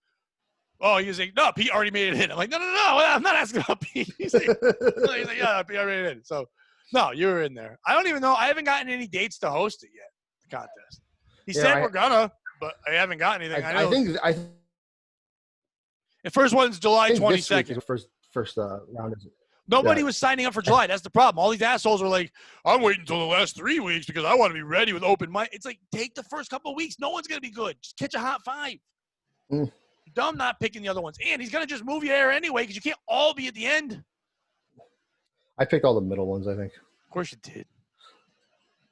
oh, he's like, no, Pete already made it in. I'm like, no, I'm not asking about Pete. He's like, yeah, Pete already made it in. So no, you were in there. I don't even know. I haven't gotten any dates to host it yet, the contest. He said we're gonna, but I haven't gotten anything. I think the first one's July 22nd. First round is. Nobody was signing up for July. That's the problem. All these assholes were like, I'm waiting until the last 3 weeks because I want to be ready with open mic. It's like, take the first couple of weeks. No one's going to be good. Just catch a hot 5. You're dumb not picking the other ones. And he's going to just move you there anyway because you can't all be at the end. I picked all the middle ones, I think. Of course you did.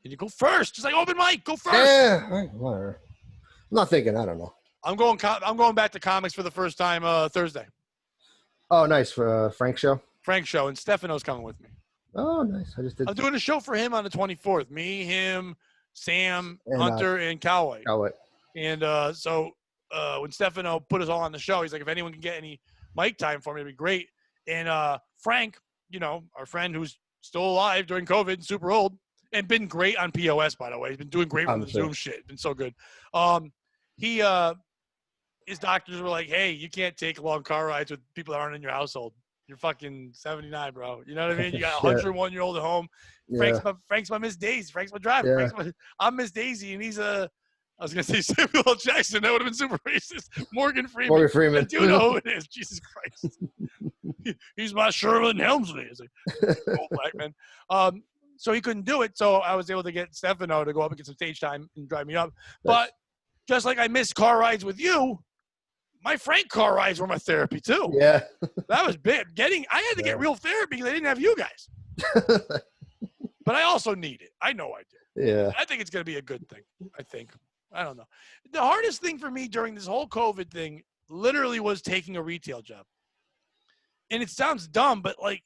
And you go first. Just like open mic. Go first. Yeah, whatever. I'm not thinking. I don't know. I'm going back to comics for the first time Thursday. Oh, nice. For Frank's show? Frank's show. And Stefano's coming with me. Oh, nice. I'm doing a show for him on the 24th. Me, him, Sam, and Hunter, and Cowboy. And so when Stefano put us all on the show, he's like, if anyone can get any mic time for me, it'd be great. And Frank, our friend who's still alive during COVID, super old, and been great on POS, by the way. He's been doing great on the Zoom shit. Been so good. His doctors were like, hey, you can't take long car rides with people that aren't in your household. You're fucking 79, bro. You know what I mean? You got a 101-year-old at home. Yeah. Frank's my Miss Daisy. Frank's my driver. Yeah. I'm Miss Daisy, and he's I was going to say Samuel L. Jackson. That would have been super racist. Morgan Freeman. I do know who it is. Jesus Christ. He's my Sherman Helmsley. It's like, old black man. So he couldn't do it. So I was able to get Stefano to go up and get some stage time and drive me up. But just like I missed car rides with you, my Frank car rides were my therapy too. Yeah. That was big. I had to get real therapy because I didn't have you guys. But I also need it. I know I do. Yeah. I think it's going to be a good thing. I don't know. The hardest thing for me during this whole COVID thing literally was taking a retail job. And it sounds dumb, but like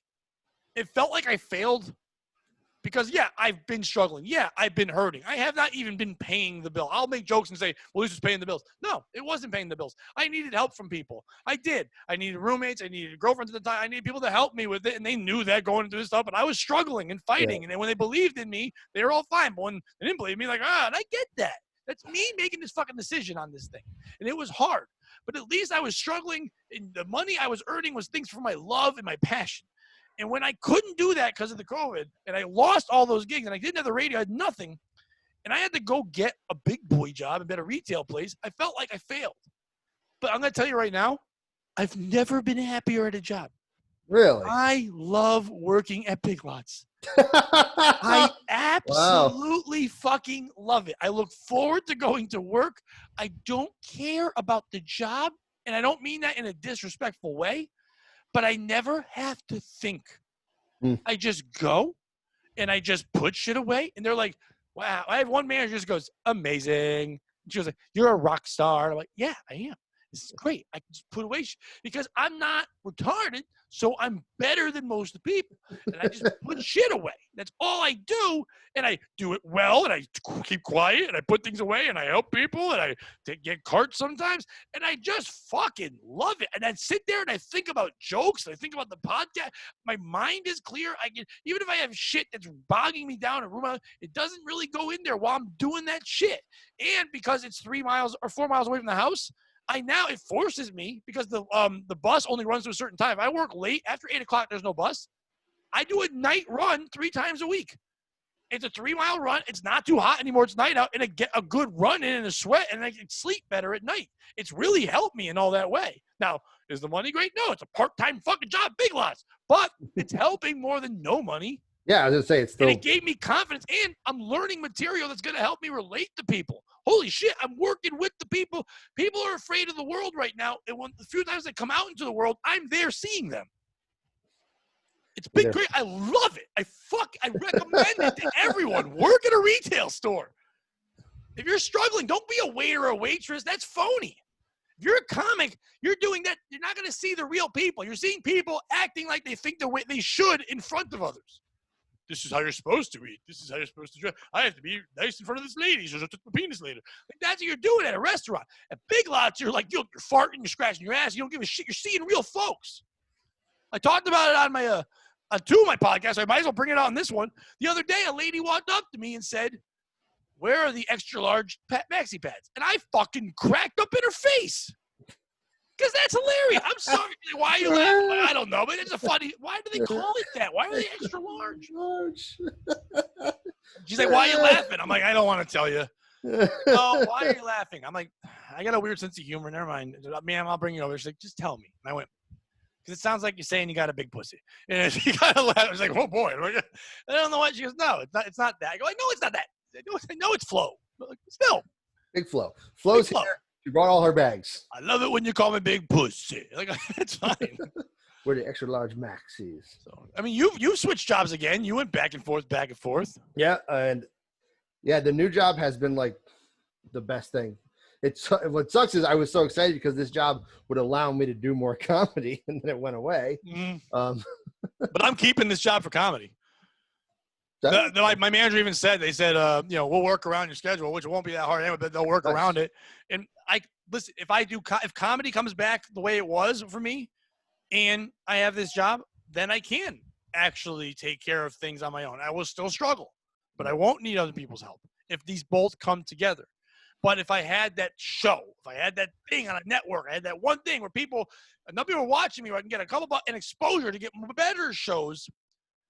it felt like I failed Because, yeah, I've been struggling. Yeah, I've been hurting. I have not even been paying the bill. I'll make jokes and say, well, this was paying the bills. No, it wasn't paying the bills. I needed help from people. I did. I needed roommates. I needed girlfriends at the time. I needed people to help me with it, and they knew that going into this stuff. But I was struggling and fighting. Yeah. And then when they believed in me, they were all fine. But when they didn't believe me, like, and I get that. That's me making this fucking decision on this thing. And it was hard. But at least I was struggling, and the money I was earning was things for my love and my passion. And when I couldn't do that because of the COVID, and I lost all those gigs, and I didn't have the radio, I had nothing, and I had to go get a big boy job and at a retail place, I felt like I failed. But I'm going to tell you right now, I've never been happier at a job. Really? I love working at Big Lots. I absolutely fucking love it. I look forward to going to work. I don't care about the job, and I don't mean that in a disrespectful way. But I never have to think. I just go and I just put shit away. And they're like, wow. I have one manager just goes, amazing. She was like, you're a rock star. And I'm like, yeah, I am. This is great. I can just put away shit because I'm not retarded. So I'm better than most of the people. And I just put shit away. That's all I do. And I do it well. And I keep quiet. And I put things away. And I help people. And I get carts sometimes. And I just fucking love it. And I sit there and I think about jokes. And I think about the podcast. My mind is clear. I can, even if I have shit that's bogging me down in a room, it doesn't really go in there while I'm doing that shit. And because it's 3 miles or 4 miles away from the house, it forces me because the bus only runs to a certain time. If I work late after 8 o'clock, there's no bus. I do a night run 3 times a week. It's a 3-mile run. It's not too hot anymore. It's night out, and I get a good run in and a sweat, and I can sleep better at night. It's really helped me in all that way. Now, is the money great? No, it's a part-time fucking job, Big Lots, but it's helping more than no money. Yeah, I was gonna say it's still. And it gave me confidence, and I'm learning material that's going to help me relate to people. Holy shit, I'm working with the people. People are afraid of the world right now, and when the few times they come out into the world, I'm there seeing them. It's been great. I love it. I recommend it to everyone. Work at a retail store. If you're struggling, don't be a waiter or a waitress. That's phony. If you're a comic, you're doing that. You're not going to see the real people. You're seeing people acting like they think the way they should in front of others. This is how you're supposed to eat. This is how you're supposed to dress. I have to be nice in front of this lady. She'll took my penis later. Like, that's what you're doing at a restaurant. At Big Lots, you're like, you're farting, you're scratching your ass. You don't give a shit. You're seeing real folks. I talked about it on my on 2 of my podcasts. So I might as well bring it on this one. The other day, a lady walked up to me and said, where are the extra large maxi pads? And I fucking cracked up in her face. Because that's hilarious. I'm sorry. Why are you laughing? I don't know, but it's a funny. Why do they call it that? Why are they extra large? She's like, why are you laughing? I'm like, I don't want to tell you. Oh, why are you laughing? I'm like, I got a weird sense of humor. Never mind. Ma'am, I'll bring you over. She's like, just tell me. And I went, because it sounds like you're saying you got a big pussy. And she kind of laughed. I was like, oh, boy. I don't know what. She goes, no, it's not that. I go, no, it's not that. I know it's Flo. Like, still. Big Flo. Flo's here. She brought all her bags. I love it when you call me big pussy. Like, it's fine. We're the extra large maxis. So, I mean, you switched jobs again. You went back and forth. Yeah, and the new job has been like the best thing. What sucks is I was so excited because this job would allow me to do more comedy, and then it went away. But I'm keeping this job for comedy. My manager even said, they said, we'll work around your schedule, which won't be that hard anyway, but they'll work around it. And listen, if comedy comes back the way it was for me and I have this job, then I can actually take care of things on my own. I will still struggle, but I won't need other people's help if these both come together. But if I had that show, if I had that thing on a network, I had that one thing where enough people were watching me where I can get a couple bucks and exposure to get better shows,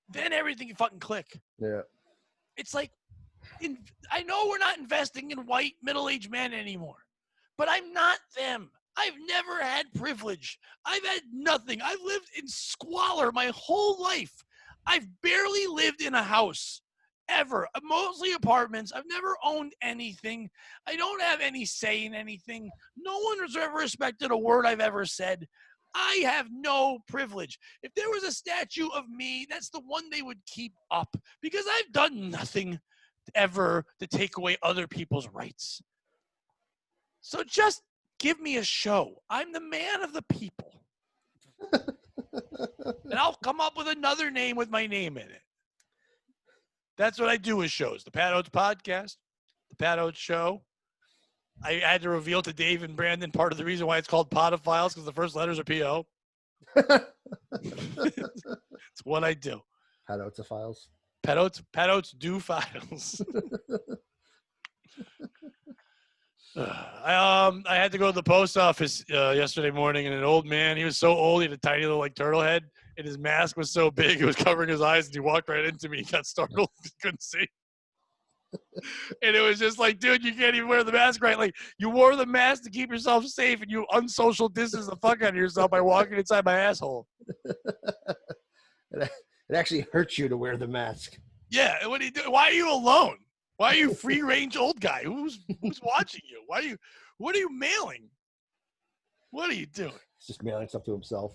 then everything can fucking click. Yeah. It's like, I know we're not investing in white middle-aged men anymore, but I'm not them. I've never had privilege. I've had nothing. I've lived in squalor my whole life. I've barely lived in a house ever. Mostly apartments. I've never owned anything. I don't have any say in anything. No one has ever respected a word I've ever said. I have no privilege. If there was a statue of me, that's the one they would keep up because I've done nothing ever to take away other people's rights. So just give me a show. I'm the man of the people. And I'll come up with another name with my name in it. That's what I do with shows. The Pat Oates podcast, the Pat Oates show. I had to reveal to Dave and Brandon part of the reason why it's called Podophiles because the first letters are P-O. It's what I do. Pat Oates files. Pat Oates do files. I had to go to the post office yesterday morning, and an old man, he was so old, he had a tiny little like turtle head, and his mask was so big it was covering his eyes, and he walked right into me. He got startled, couldn't see. And it was just like, dude, you can't even wear the mask right. Like, you wore the mask to keep yourself safe, and you unsocial distance the fuck out of yourself by walking inside my asshole. It actually hurts you to wear the mask. Yeah, and what do you do? Why are you alone? Why are you a free range old guy? Who's watching you? What are you mailing? What are you doing? He's just mailing stuff to himself.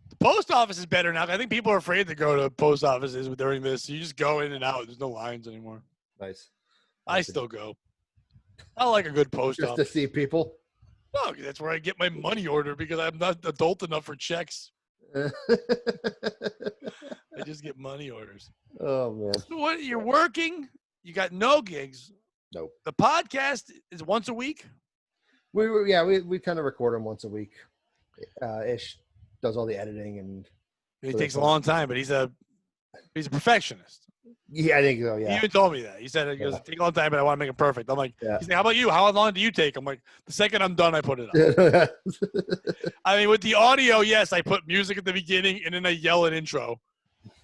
The post office is better now. I think people are afraid to go to post offices during this. You just go in and out. There's no lines anymore. Nice. I still go. I like a good post just office. To see people. No, that's where I get my money order because I'm not adult enough for checks. I just get money orders. Oh man. So what? You're working. You got no gigs. Nope. The podcast is once a week. We kind of record them once a week. Ish does all the editing and. It takes a long time, but he's a perfectionist. Yeah, I think so. Yeah. He even told me that. He said it goes take a long time, but I want to make it perfect. I'm like, he's like, how about you? How long do you take? I'm like, the second I'm done, I put it up. I mean, with the audio, yes, I put music at the beginning and then I yell an intro.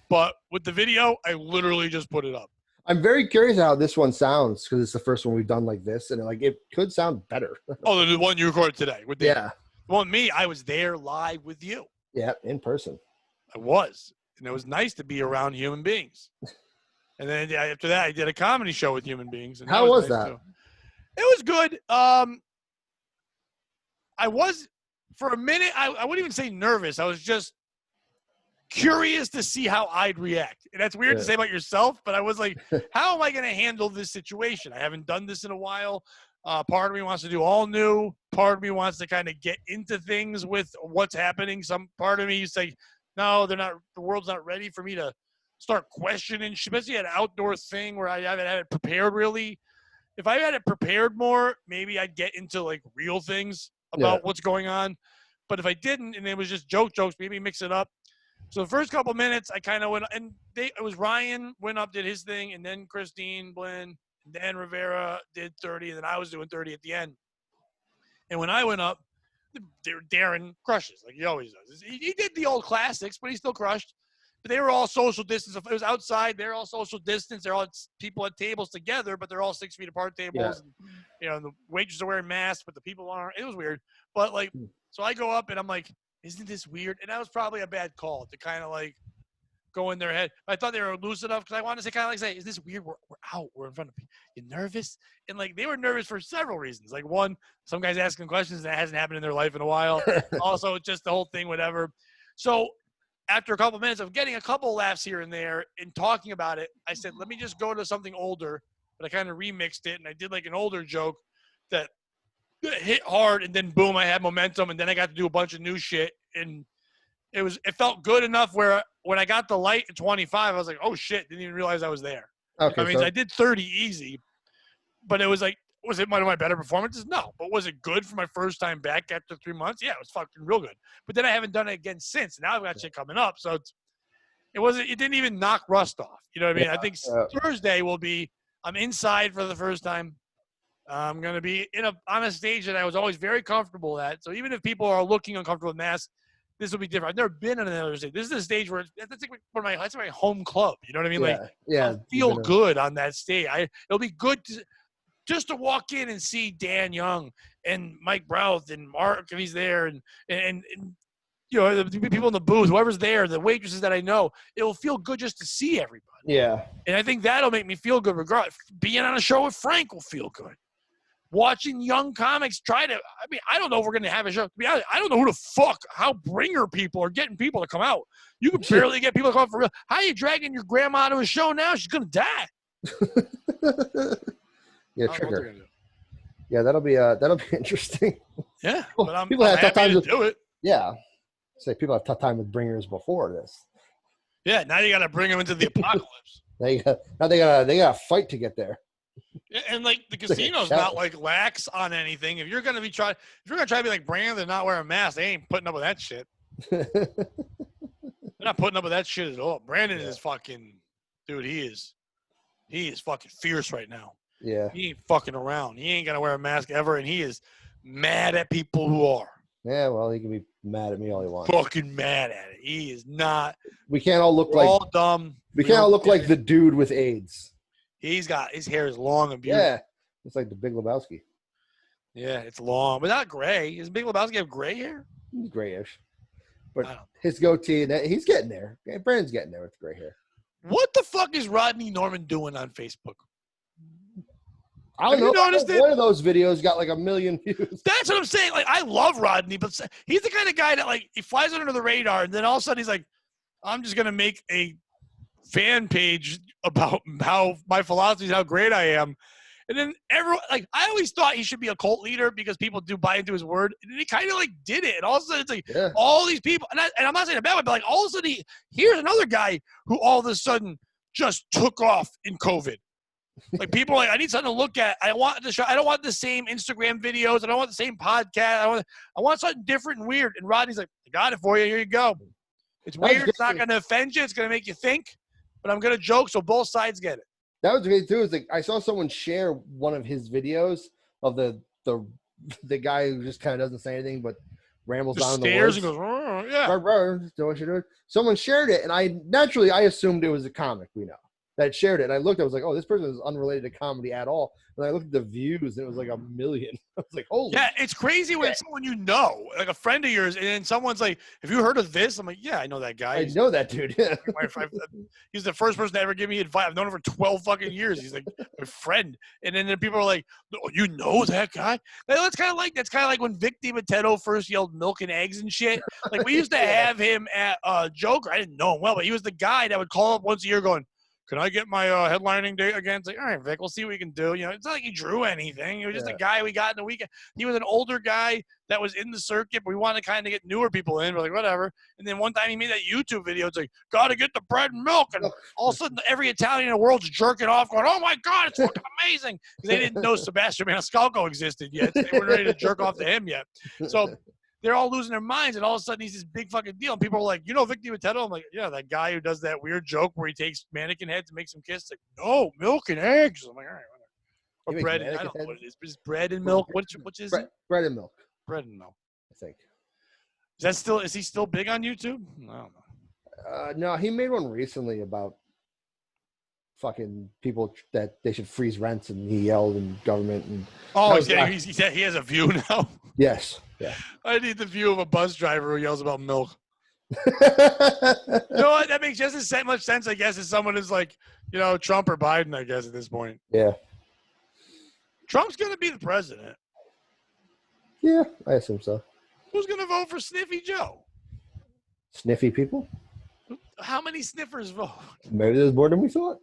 But with the video, I literally just put it up. I'm very curious how this one sounds because it's the first one we've done like this, and like it could sound better. Oh, the one you recorded today with the one me, I was there live with you. Yeah, in person. I was, and it was nice to be around human beings. And then after that, I did a comedy show with human beings. And how was that? Too. It was good. I was for a minute. I wouldn't even say nervous. I was just curious to see how I'd react. And that's weird to say about yourself, but I was like, how am I going to handle this situation? I haven't done this in a while. Part of me wants to do all new. Part of me wants to kind of get into things with what's happening. Some part of me is like, no, they're not. The world's not ready for me to start questioning, especially an outdoor thing where I haven't had it prepared really. If I had it prepared more, maybe I'd get into like real things about what's going on. But if I didn't, and it was just jokes, maybe mix it up. So the first couple minutes, I kind of went, and it was Ryan went up, did his thing, and then Christine Blinn, and then Rivera did 30, and then I was doing 30 at the end. And when I went up, Darren crushes like he always does. He did the old classics, but he still crushed. But they were all social distance. It was outside. They're all social distance. They're all people at tables together, but they're all 6 feet apart tables. Yeah. And, the waitresses are wearing masks, but the people aren't. It was weird. But, like, so I go up, and I'm like, isn't this weird? And that was probably a bad call to kind of, like, go in their head. I thought they were loose enough because I wanted to kind of, like, say, is this weird? We're out. We're in front of people. You nervous? And, like, they were nervous for several reasons. Like, one, some guy's asking questions that hasn't happened in their life in a while. Also, just the whole thing, whatever. So – after a couple of minutes of getting a couple laughs here and there and talking about it, I said, let me just go to something older. But I kind of remixed it, and I did like an older joke that hit hard, and then boom, I had momentum, and then I got to do a bunch of new shit. And it felt good enough where when I got the light at 25, I was like, oh shit, didn't even realize I was there. Okay, I mean, I did 30 easy, but it was like, was it one of my better performances? No. But was it good for my first time back after 3 months? Yeah, it was fucking real good. But then I haven't done it again since. Now I've got shit coming up. So it didn't even knock rust off. You know what I mean? I think Thursday will be, I'm inside for the first time. I'm going to be on a stage that I was always very comfortable at. So even if people are looking uncomfortable with masks, this will be different. I've never been on another stage. This is a stage where that's my home club. You know what I mean? I feel good on that stage. It'll be good just to walk in and see Dan Young and Mike Brouth and Mark if he's there and you know the people in the booth, whoever's there, the waitresses that I know, it will feel good just to see everybody. Yeah. And I think that'll make me feel good regardless. Being on a show with Frank will feel good. Watching young comics I don't know if we're going to have a show. To be honest, I don't know how bringer people are getting people to come out. You can barely get people to come out for real. How are you dragging your grandma to a show now? She's going to die. Yeah, trigger. Yeah, that'll be interesting. Yeah, well, but I'm have happy time to do it. Yeah, say people have tough time with bringers before this. Yeah, now you got to bring them into the apocalypse. They got to fight to get there. And like the casino's not like lax on anything. If you're gonna try to be like Brandon and not wear a mask, they ain't putting up with that shit. They're not putting up with that shit at all. Brandon is fucking dude. He is fucking fierce right now. Yeah. He ain't fucking around. He ain't gonna wear a mask ever, and he is mad at people who are. Yeah, well, he can be mad at me all he wants. Fucking mad at it. He is not. We can't all look We're all dumb. We can't all look like the dude with AIDS. He's got his hair is long and beautiful. Yeah, it's like the Big Lebowski. Yeah, it's long, but not gray. Does Big Lebowski have gray hair? He's grayish, but his goatee, he's getting there. Brandon's getting there with the gray hair. What the fuck is Rodney Norman doing on Facebook? I don't know. Noticed one of those videos got like 1 million views. That's what I'm saying. Like, I love Rodney, but he's the kind of guy that like he flies under the radar, and then all of a sudden he's like, "I'm just gonna make a fan page about how my philosophy is how great I am," and then everyone like I always thought he should be a cult leader because people do buy into his word, and then he kind of like did it, and all of a sudden it's like all these people, and I'm not saying a bad way, but like all of a sudden here's another guy who all of a sudden just took off in COVID. Like people are like, I need something to look at. I don't want the same Instagram videos. I don't want the same podcast. I want something different and weird. And Rodney's like, I got it for you. Here you go. It's weird. It's not going to offend you. It's going to make you think. But I'm going to joke so both sides get it. That was great too. Is like I saw someone share one of his videos of the guy who just kind of doesn't say anything but rambles down the woods. And goes, oh, yeah. Someone shared it, and I assumed it was a comic we know that shared it. And I looked, I was like, oh, this person is unrelated to comedy at all. And I looked at the views, and it was like 1 million. I was like, holy. Yeah, it's crazy when it's someone you know, like a friend of yours, and then somene's like, have you heard of this? I'm like, yeah, I know that guy. I know that dude. Yeah. He's the first person to ever give me advice. I've known him for 12 fucking years. He's like my friend. And then people are like, oh, you know that guy? That's kind of like when Vic DiMatteo first yelled milk and eggs and shit. Like we used to have him at Joker. I didn't know him well, but he was the guy that would call up once a year going, can I get my headlining date again? It's like, all right, Vic, we'll see what we can do. You know, it's not like he drew anything. He was just a guy we got in the weekend. He was an older guy that was in the circuit, but we wanted to kind of get newer people in. We're like, whatever. And then one time he made that YouTube video. It's like, got to get the bread and milk. And all of a sudden, every Italian in the world's jerking off going, oh, my God, it's fucking amazing. Because they didn't know Sebastian Maniscalco existed yet. They weren't ready to jerk off to him yet. So they're all losing their minds, and all of a sudden he's this big fucking deal. And people are like, you know Vic DiMatteo? I'm like, yeah, that guy who does that weird joke where he takes mannequin heads and makes them kiss. Like, no, milk and eggs. I'm like, all right, whatever. Or bread and, I don't know what it is. But it's bread and milk. Which is it? Bread and milk. Bread and milk. I think. Is he still big on YouTube? I don't know. No, he made one recently about fucking people that they should freeze rents, and he yelled in government. And he has a view now. Yes. Yeah. I need the view of a bus driver who yells about milk. You know what? That makes just as much sense, I guess, as someone who's like, you know, Trump or Biden, I guess, at this point. Yeah. Trump's going to be the president. Yeah, I assume so. Who's going to vote for Sniffy Joe? Sniffy people? How many sniffers vote? Maybe there's more than we thought.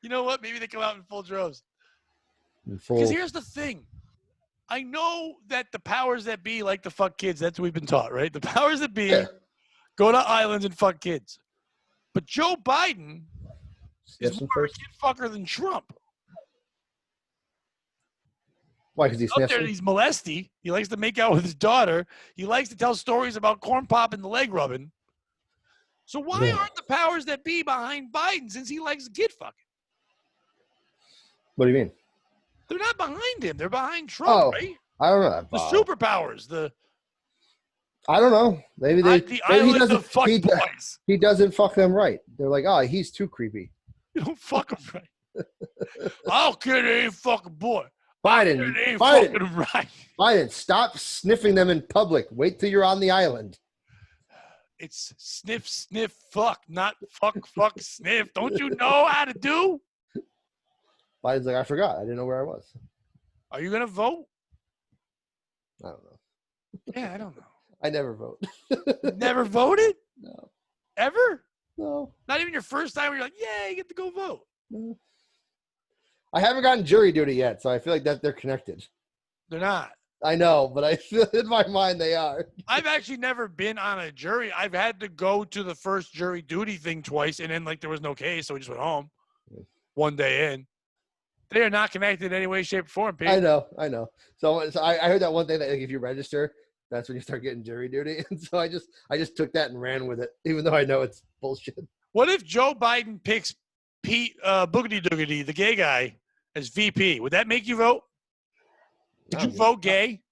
You know what? Maybe they come out in full droves. Because here's the thing. I know that the powers that be like to fuck kids. That's what we've been taught, right? The powers that be go to islands and fuck kids. But Joe Biden is more of a kid fucker than Trump. Why? Because he's up there, he's molesty. He likes to make out with his daughter. He likes to tell stories about corn pop and the leg rubbing. So why aren't the powers that be behind Biden since he likes kid fucking? What do you mean? They're not behind him. They're behind Trump, right? I don't know. The superpowers. I don't know. Maybe he doesn't fuck them right. They're like, oh, he's too creepy. You don't fuck him right. I'll kid ain't fucking boy. Biden, stop sniffing them in public. Wait till you're on the island. It's sniff, sniff, fuck, not fuck, fuck, sniff. Don't you know how to do? Biden's like, I forgot. I didn't know where I was. Are you going to vote? I don't know. Yeah, I don't know. I never vote. Never voted? No. Ever? No. Not even your first time where you're like, yeah, you get to go vote. No. I haven't gotten jury duty yet, so I feel like that they're connected. They're not. I know, but I feel in my mind they are. I've actually never been on a jury. I've had to go to the first jury duty thing twice, and then, like, there was no case, so we just went home. one day in. They are not connected in any way, shape, or form, Pete. I know. So I heard that one thing that like, if you register, that's when you start getting jury duty. And so I just took that and ran with it, even though I know it's bullshit. What if Joe Biden picks Pete Boogity Doogity, the gay guy, as VP? Would that make you vote? Would you vote gay?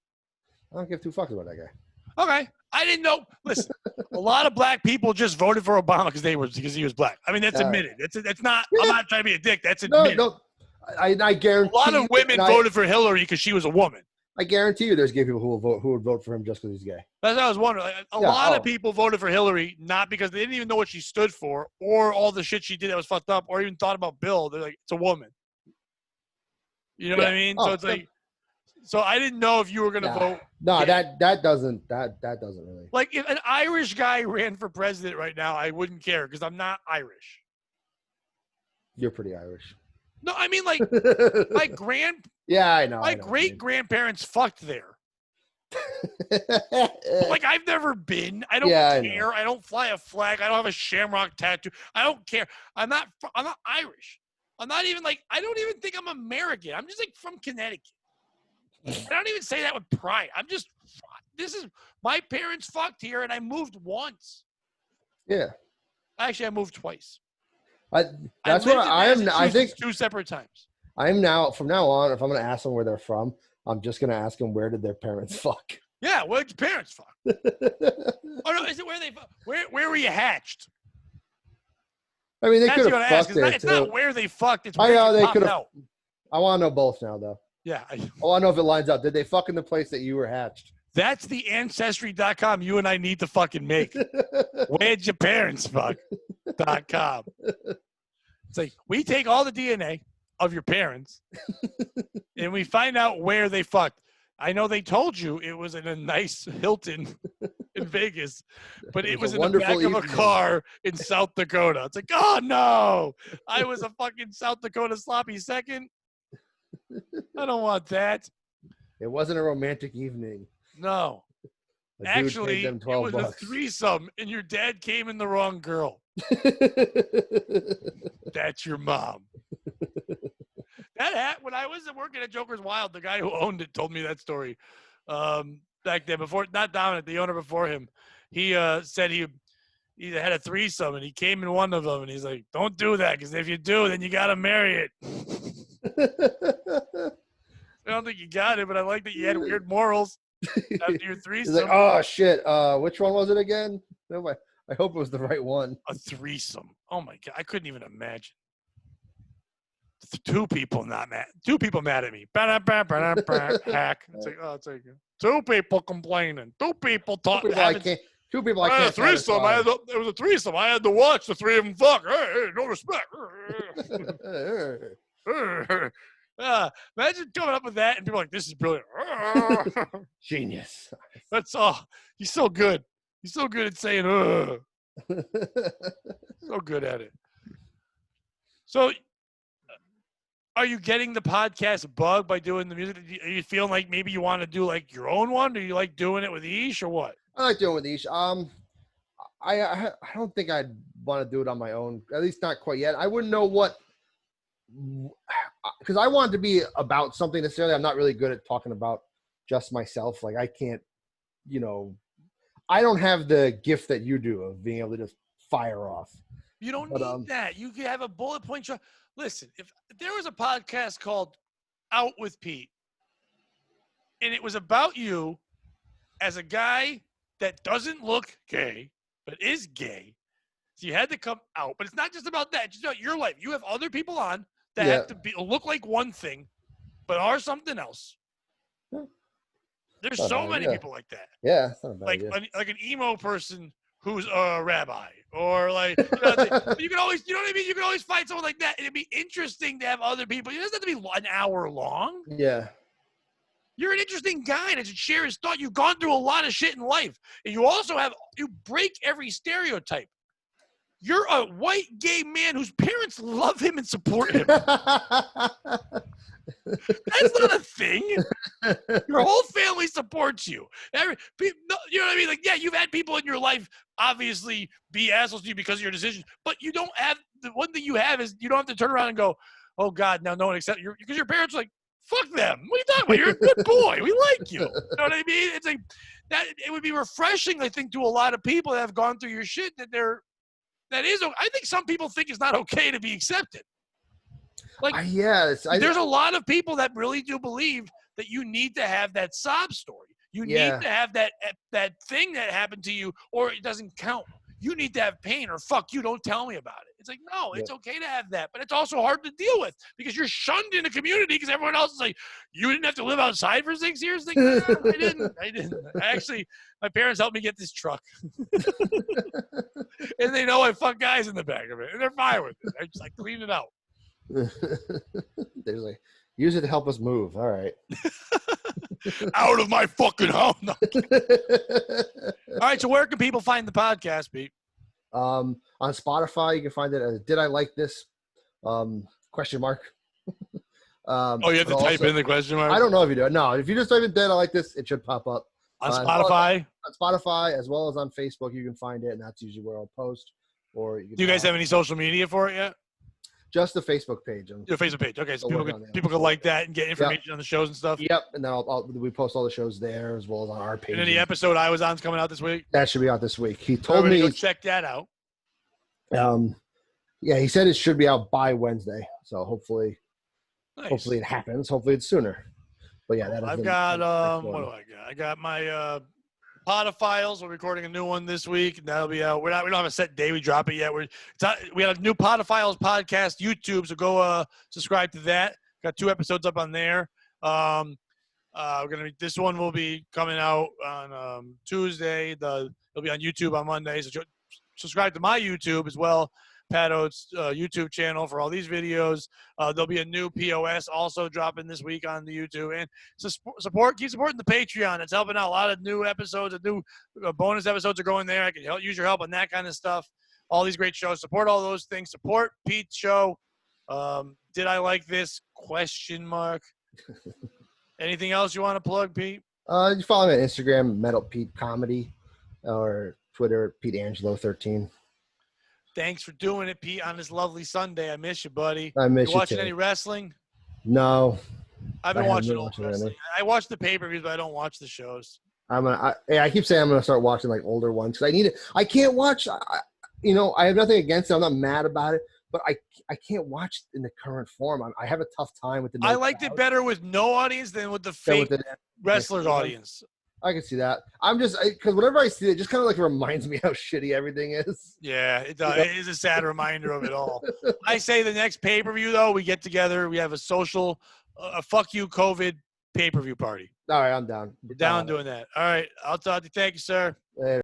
I don't give two fucks about that guy. Okay. I didn't know. Listen, a lot of black people just voted for Obama because he was black. I mean, that's admitted. That's not. Yeah. I'm not trying to be a dick. That's admitted. No. I guarantee. A lot of women voted for Hillary because she was a woman. I guarantee you, there's gay people who would vote for him just because he's gay. That's what I was wondering. Like, a lot of people voted for Hillary not because they didn't even know what she stood for or all the shit she did that was fucked up, or even thought about Bill. They're like, it's a woman. You know what I mean? So it's like. So I didn't know if you were gonna vote. No, that doesn't really. Like if an Irish guy ran for president right now, I wouldn't care because I'm not Irish. You're pretty Irish. No, I mean like my Yeah, I know. My great grandparents fucked there. Like I've never been. I don't care. I don't fly a flag. I don't have a shamrock tattoo. I don't care. I'm not Irish. I'm not even like. I don't even think I'm American. I'm just like from Connecticut. I don't even say that with pride. My parents fucked here, and I moved once. Yeah. Actually, I moved twice. That's what I am. I think 2 separate times. I'm now. From now on, if I'm going to ask them where they're from, I'm just going to ask them where did their parents fuck. Yeah, where did your parents fuck? Oh no, is it where they fuck? Where were you hatched? I mean, they could have fucked there. It's not where they fucked. It's where they could have. I want to know both now, though. Yeah. I want to know if it lines up. Did they fuck in the place that you were hatched? That's the Ancestry.com you and I need to fucking make. Where'd your parents fuck.com. It's like, we take all the DNA of your parents and we find out where they fucked. I know they told you it was in a nice Hilton in Vegas, but it was in the back of a car in South Dakota. It's like, oh, no. I was a fucking South Dakota sloppy second. I don't want that. It wasn't a romantic evening. No. Actually, it was a threesome, and your dad came in the wrong girl. That's your mom. When I was working at Joker's Wild, the guy who owned it told me that story back then. Not Dominic, the owner before him. He said he had a threesome, and he came in one of them, and he's like, don't do that, because if you do, then you got to marry it. I don't think you got it, but I like that you had weird morals after your threesome. He's like, oh, shit. Which one was it again? I hope it was the right one. A threesome. Oh, my God. I couldn't even imagine. Two people mad at me. Hack. It's like, oh, it's like 2 people complaining. 2 people talking. 2 people I can't threesome. It was a threesome. I had to watch the 3 of them fuck. Hey, no respect. Imagine coming up with that and people are like, this is brilliant. Genius. That's all. He's so good. He's so good at saying, so good at it. So, are you getting the podcast bug by doing the music? Are you feeling like maybe you want to do like your own one? Do you like doing it with Ish or what? I like doing it with Ish. I don't think I'd want to do it on my own. At least not quite yet. I wouldn't know what. Because I want it to be about something necessarily. I'm not really good at talking about just myself. Like I can't, I don't have the gift that you do of being able to just fire off. You don't need that. You can have a bullet point shot. Listen, if there was a podcast called Out with Pete, and it was about you as a guy that doesn't look gay, but is gay, so you had to come out. But it's not just about that. It's just about your life. You have other people on that have to look like one thing, but are something else. There's so many people like that. Yeah, it's not a bad like idea. like an emo person who's a rabbi, or like you can always, you know what I mean? You can always find someone like that, and it'd be interesting to have other people. It doesn't have to be an hour long. Yeah. You're an interesting guy that should share his thought. You've gone through a lot of shit in life, and you also you break every stereotype. You're a white gay man whose parents love him and support him. That's not a thing. Your whole family family supports you. You know what I mean? Like, yeah, you've had people in your life obviously be assholes to you because of your decisions, but you don't have the one thing you have is you don't have to turn around and go, oh God, now no one accepts you because your parents are like, fuck them. What are you talking about? You're a good boy. We like you. You know what I mean? It's like that. It would be refreshing, I think, to a lot of people that have gone through your shit I think some people think it's not okay to be accepted. Like, there's a lot of people that really do believe that you need to have that sob story. You need to have that thing that happened to you, or it doesn't count. You need to have pain, or fuck you, don't tell me about it. It's like, no, it's okay to have that, but it's also hard to deal with because you're shunned in a community because everyone else is like, you didn't have to live outside for 6 years? Like, nah, I didn't. Actually, my parents helped me get this truck. And they know I fuck guys in the back of it, and they're fine with it. I clean it out. There's like, use it to help us move. All right. Out of my fucking home. No. All right, so where can people find the podcast, Pete? On Spotify, you can find it as Did I Like This? Question mark. You have to type in the question mark? I don't know if you do. No, if you just type in Did I Like This, it should pop up. On Spotify? On Spotify, as well as on Facebook, you can find it, and that's usually where I'll post. Or do you guys have any social media for it yet? Just the Facebook page. Your Facebook page. Okay, so people could like that and get information on the shows and stuff. Yep, and then we post all the shows there as well as on our page. And then the episode I was on is coming out this week. That should be out this week. He told me go check that out. He said it should be out by Wednesday. So hopefully it happens. Hopefully it's sooner. But yeah, that is. I've got what do I got? I got my Podophiles. We're recording a new one this week. That'll be out. We don't have a set day we drop it yet. We have a new Podophiles podcast YouTube, so go subscribe to that. Got 2 episodes up on there. This one will be coming out on Tuesday. It'll be on YouTube on Monday. So subscribe to my YouTube as well. Pat Oates' YouTube channel for all these videos. There'll be a new POS also dropping this week on the YouTube. And keep supporting the Patreon. It's helping out. A lot of new episodes, new bonus episodes are going there. I can use your help on that kind of stuff. All these great shows. Support all those things. Support Pete's show. Did I like this? Question mark. Anything else you want to plug, Pete? You follow me on Instagram, Metal Pete Comedy, or Twitter, Pete Angelo 13. Thanks for doing it, Pete, on this lovely Sunday. I miss you, buddy. I miss you watching too. Any wrestling? No. I've been watching old wrestling. I watch the pay-per-views, but I don't watch the shows. I keep saying I'm going to start watching like older ones because I need it. I can't watch. I have nothing against it. I'm not mad about it, but I can't watch in the current form. I have a tough time with the. I liked it better with no audience than with the fake wrestlers audience. I can see that. I'm just because whenever I see it, just kind of like reminds me how shitty everything is. Yeah, it does. It is a sad reminder of it all. I say the next pay-per-view though, we get together, we have a social, fuck you COVID pay-per-view party. All right, I'm down. We're down doing that. All right, I'll talk to you. Thank you, sir. Later.